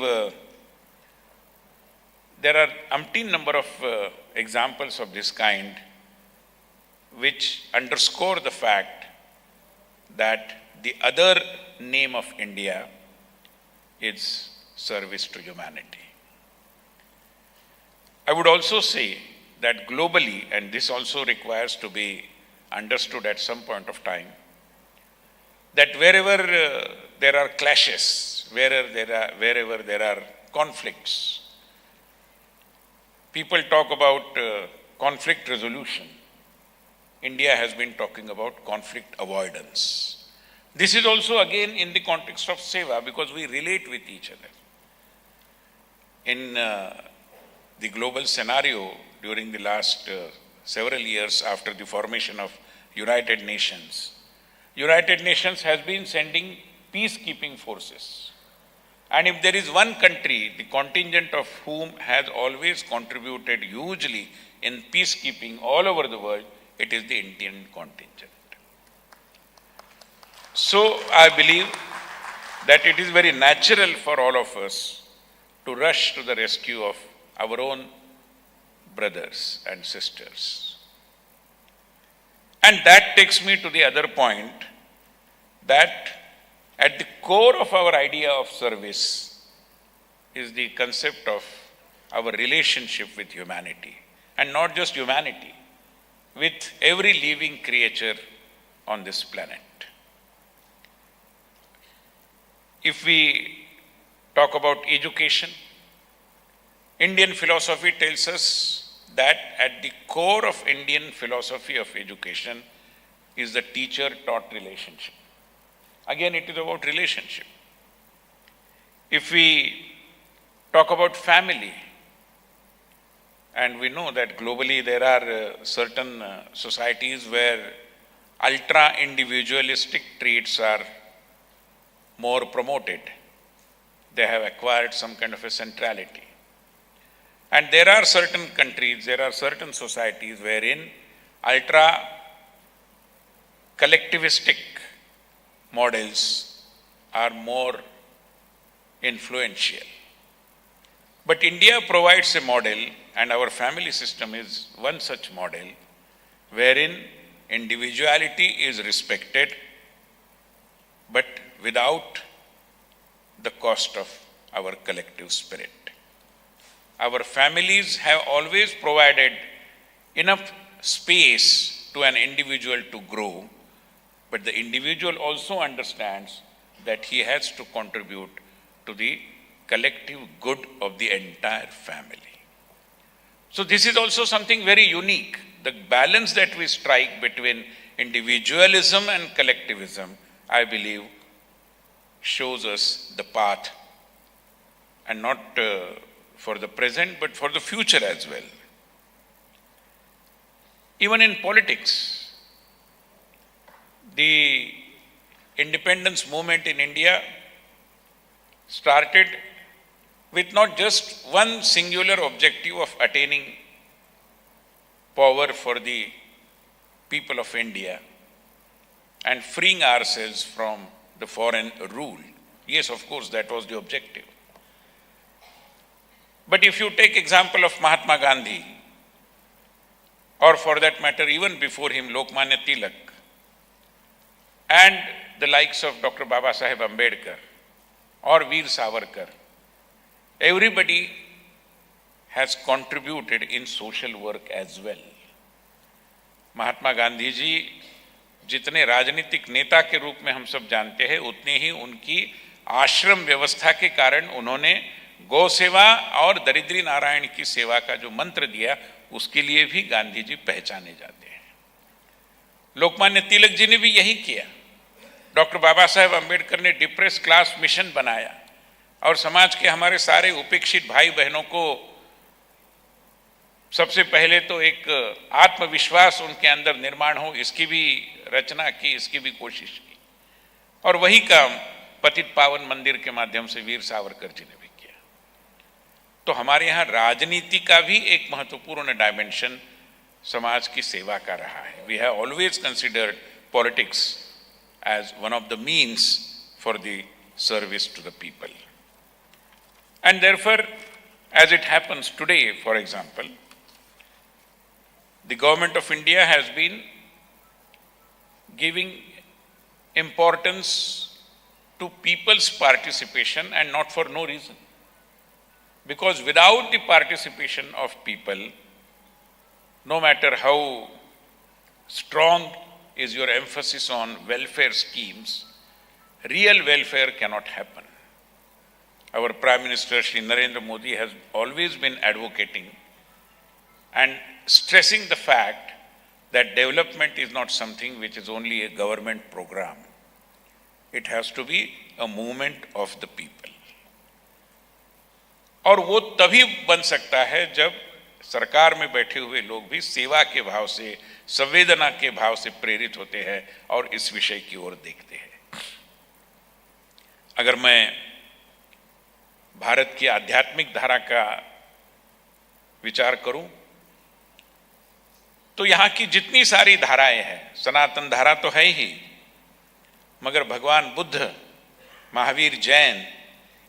there are umpteen number of examples of this kind which underscore the fact that the other name of India is service to humanity. I would also say that globally, and this also requires to be understood at some point of time, that wherever there are clashes, wherever there are conflicts, people talk about conflict resolution. India has been talking about conflict avoidance. This is also again in the context of Sewa because we relate with each other. In the global scenario during the last several years after the formation of United Nations has been sending peacekeeping forces. And if there is one country, the contingent of whom has always contributed hugely in peacekeeping all over the world, it is the Indian contingent. So I believe that it is very natural for all of us to rush to the rescue of our own brothers and sisters. And that takes me to the other point, that at the core of our idea of service is the concept of our relationship with humanity. And not just humanity, with every living creature on this planet. If we talk about education, Indian philosophy tells us that at the core of Indian philosophy of education is the teacher-taught relationship. Again, it is about relationship. If we talk about family, and we know that globally there are certain societies where ultra-individualistic traits are more promoted. They have acquired some kind of a centrality. And there are certain countries, there are certain societies wherein ultra-collectivistic models are more influential. But India provides a model, and our family system is one such model, wherein individuality is respected, but without the cost of our collective spirit. Our families have always provided enough space to an individual to grow, but the individual also understands that he has to contribute to the collective good of the entire family. So this is also something very unique. The balance that we strike between individualism and collectivism, I believe, shows us the path, and not for the present, but for the future as well. Even in politics, the independence movement in India started with not just one singular objective of attaining power for the people of India and freeing ourselves from the foreign rule. Yes, of course, that was the objective. But if you take example of Mahatma Gandhi, or for that matter, even before him, Lokmanya Tilak, and the likes of Dr. Baba Saheb Ambedkar or Veer Savarkar, everybody has contributed in social work as well. Mahatma Gandhi ji जितने राजनीतिक नेता के रूप में हम सब जानते हैं, उतने ही उनकी आश्रम व्यवस्था के कारण उन्होंने गौ सेवा और दरिद्री नारायण की सेवा का जो मंत्र दिया, उसके लिए भी गांधी जी पहचाने जाते हैं। लोकमान्य तिलक जी ने भी यही किया। डॉक्टर बाबा साहेब अम्बेडकर ने डिप्रेस क्लास मिशन बनाया और समाज के हमारे सारे उपेक्षित भाई बहनों को सबसे पहले तो एक आत्मविश्वास उनके अंदर निर्माण हो, इसकी भी रचना की, इसकी भी कोशिश की। और वही काम पतित पावन मंदिर के माध्यम से वीर सावरकर जी ने भी किया। तो हमारे यहाँ राजनीति का भी एक महत्वपूर्ण डायमेंशन समाज की सेवा का रहा है। We have always considered politics as one of the means for the service to the people. And therefore, as it happens today, for example, the government of India has been giving importance to people's participation, and not for no reason. Because without the participation of people, no matter how strong is your emphasis on welfare schemes, real welfare cannot happen. Our Prime Minister Shri Narendra Modi has always been advocating and stressing the fact that development is not something which is only a government program. It has to be a movement of the people. और वो तभी बन सकता है जब सरकार में बैठे हुए लोग भी सेवा के भाव से, संवेदना के भाव से प्रेरित होते हैं और इस विषय की ओर देखते हैं। अगर मैं भारत की आध्यात्मिक धारा का विचार करूं, तो यहाँ की जितनी सारी धाराएं हैं, सनातन धारा तो है ही, मगर भगवान बुद्ध, महावीर, जैन,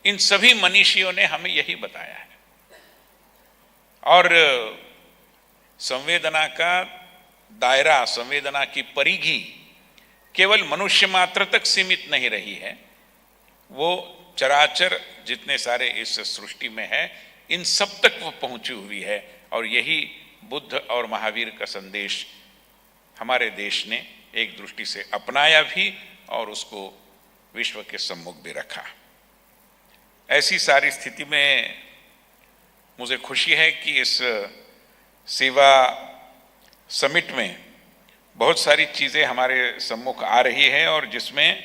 इन सभी मनीषियों ने हमें यही बताया है। और संवेदना का दायरा, संवेदना की परिधि केवल मनुष्य मात्र तक सीमित नहीं रही है, वो चराचर जितने सारे इस सृष्टि में है, इन सब तक वो पहुंची हुई है। और यही बुद्ध और महावीर का संदेश हमारे देश ने एक दृष्टि से अपनाया भी और उसको विश्व के सम्मुख भी रखा। ऐसी सारी स्थिति में मुझे खुशी है कि इस सेवा समिट में बहुत सारी चीज़ें हमारे सम्मुख आ रही है और जिसमें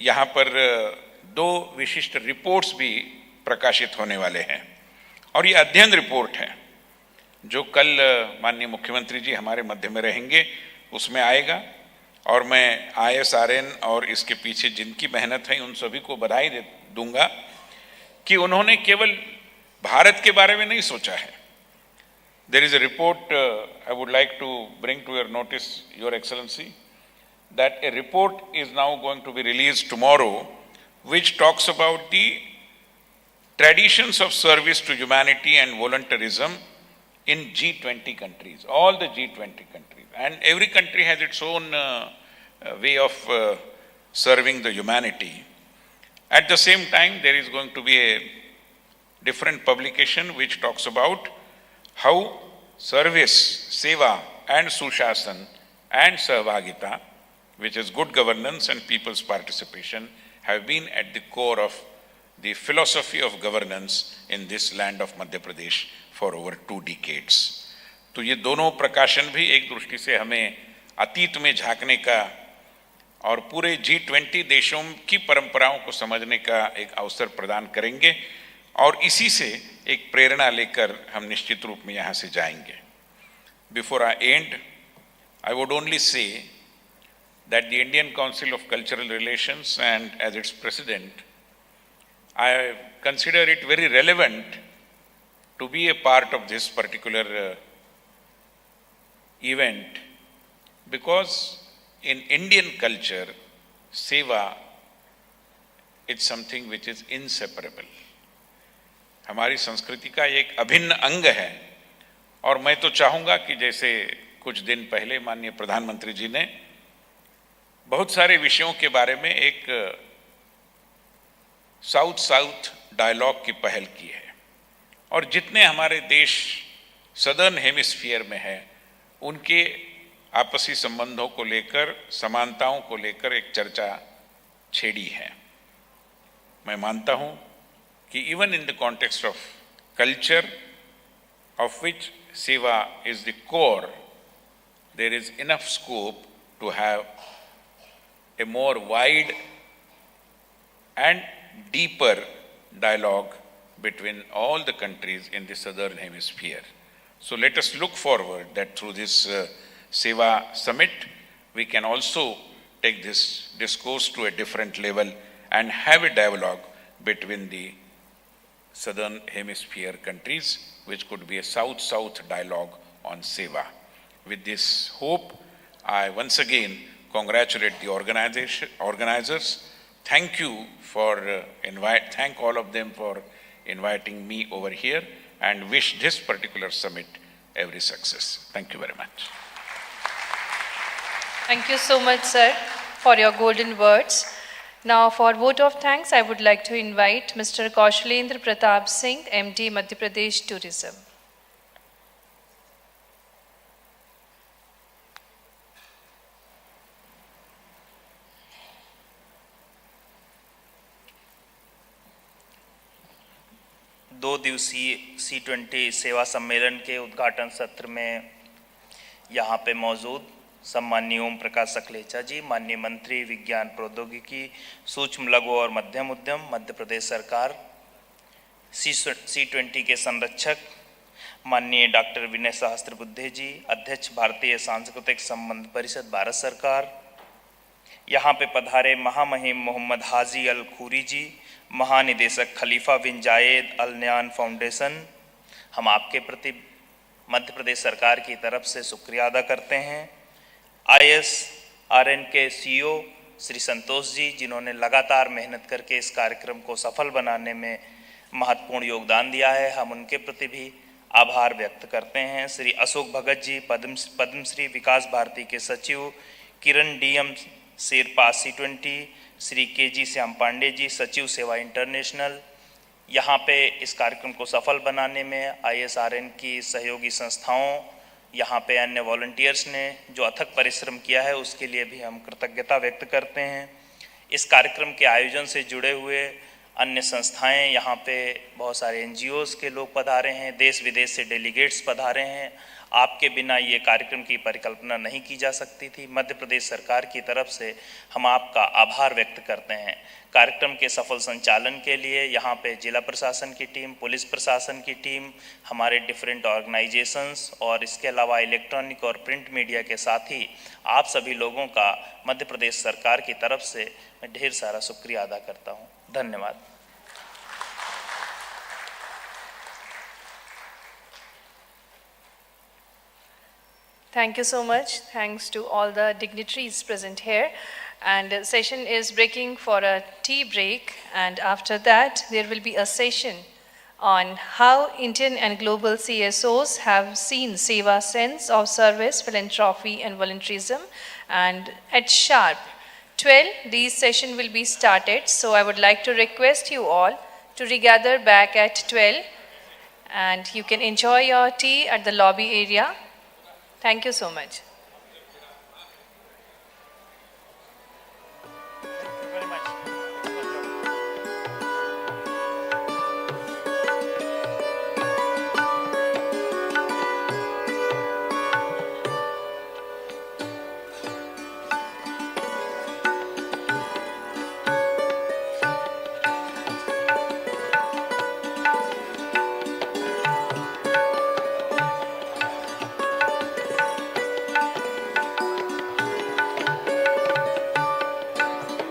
यहाँ पर 2 विशिष्ट रिपोर्ट्स भी प्रकाशित होने वाले हैं। और ये अध्ययन रिपोर्ट है जो कल माननीय मुख्यमंत्री जी हमारे मध्य में रहेंगे उसमें आएगा। और मैं ISRN और इसके पीछे जिनकी मेहनत है उन सभी को बधाई दूंगा कि उन्होंने केवल भारत के बारे में नहीं सोचा है। There is a report I would like to bring to your notice, Your Excellency, that a report is now going to be released tomorrow, which talks about the traditions of service to humanity and volunteerism in G20 countries, all the G20 countries. And every country has its own way of serving the humanity. At the same time, there is going to be a different publication which talks about how service, Sewa and Sushasan and Sahbhagita, which is good governance and people's participation, have been at the core of the philosophy of governance in this land of Madhya Pradesh for over 2 decades. तो ये दोनों प्रकाशन भी एक दृष्टि से हमें अतीत में झांकने का और पूरे G20 देशों की परंपराओं को समझने का एक अवसर प्रदान करेंगे और इसी से एक प्रेरणा लेकर हम निश्चित रूप में यहाँ से जाएंगे। Before I end, I would only say that the Indian Council of Cultural Relations and as its president, I consider it very relevant to be a part of this particular event because in Indian culture, Sewa is something which is inseparable. हमारी संस्कृति का एक अभिन्न अंग है और मैं तो चाहूँगा कि जैसे कुछ दिन पहले माननीय प्रधानमंत्री जी ने बहुत सारे विषयों के बारे में एक साउथ साउथ डायलॉग की पहल की है और जितने हमारे देश सदर्न हेमिस्फीयर में है उनके आपसी संबंधों को लेकर, समानताओं को लेकर एक चर्चा छेड़ी है। मैं मानता हूँ कि even in the context of culture of which Sewa is the core, there is enough scope to have a more wide and deeper dialogue between all the countries in the southern hemisphere. So let us look forward that through this Sewa summit, we can also take this discourse to a different level and have a dialogue between the southern hemisphere countries, which could be a south-south dialogue on Sewa. With this hope, I once again congratulate the organizers. Thank you for thank all of them for inviting me over here and wish this particular summit every success. Thank you very much. Thank you so much, sir, for your golden words. Now, for vote of thanks, I would like to invite Mr. Kaushalendra Pratap Singh, MD, Madhya Pradesh Tourism. दो दिवसीय C20 सेवा सम्मेलन के उद्घाटन सत्र में यहाँ पे मौजूद सम्माननीय ओम प्रकाश सकलेचा जी, माननीय मंत्री विज्ञान प्रौद्योगिकी, सूक्ष्म लघु और मध्यम उद्यम, मध्य प्रदेश सरकार, C20 के संरक्षक माननीय डॉक्टर विनय सहस्त्रबुद्धे जी, अध्यक्ष भारतीय सांस्कृतिक संबंध परिषद भारत सरकार, यहाँ पे पधारे महामहिम मोहम्मद हाजी अल खूरी जी, महानिदेशक खलीफा बिन जायद अल नयान फाउंडेशन, हम आपके प्रति मध्य प्रदेश सरकार की तरफ से शुक्रिया अदा करते हैं। ISRN के CEO श्री संतोष जी, जिन्होंने लगातार मेहनत करके इस कार्यक्रम को सफल बनाने में महत्वपूर्ण योगदान दिया है, हम उनके प्रति भी आभार व्यक्त करते हैं। श्री अशोक भगत जी, पद्मश्री विकास भारती के सचिव, किरण DM Sherpa C20, Shri KG Shyam Pandey ji, सचिव सेवा इंटरनेशनल, यहाँ पे इस कार्यक्रम को सफल बनाने में ISRN की सहयोगी संस्थाओं यहाँ पे अन्य वॉलंटियर्स ने जो अथक परिश्रम किया है उसके लिए भी हम कृतज्ञता व्यक्त करते हैं। इस कार्यक्रम के आयोजन से जुड़े हुए अन्य संस्थाएं, यहाँ पे बहुत सारे NGOs के लोग पधारे हैं, देश विदेश से डेलीगेट्स पधारे हैं। आपके बिना ये कार्यक्रम की परिकल्पना नहीं की जा सकती थी। मध्य प्रदेश सरकार की तरफ से हम आपका आभार व्यक्त करते हैं। कार्यक्रम के सफल संचालन के लिए यहाँ पे जिला प्रशासन की टीम, पुलिस प्रशासन की टीम, हमारे डिफरेंट ऑर्गेनाइजेशंस और इसके अलावा इलेक्ट्रॉनिक और प्रिंट मीडिया के साथ ही आप सभी लोगों का मध्य प्रदेश सरकार की तरफ से मैं ढेर सारा शुक्रिया अदा करता हूँ। धन्यवाद। Thank you so much. Thanks to all the dignitaries present here. And the session is breaking for a tea break. And after that, there will be a session on how Indian and global CSOs have seen Sewa sense of service, philanthropy, and volunteerism. And at sharp 12, this session will be started. So I would like to request you all to regather back at 12. And you can enjoy your tea at the lobby area. Thank you so much.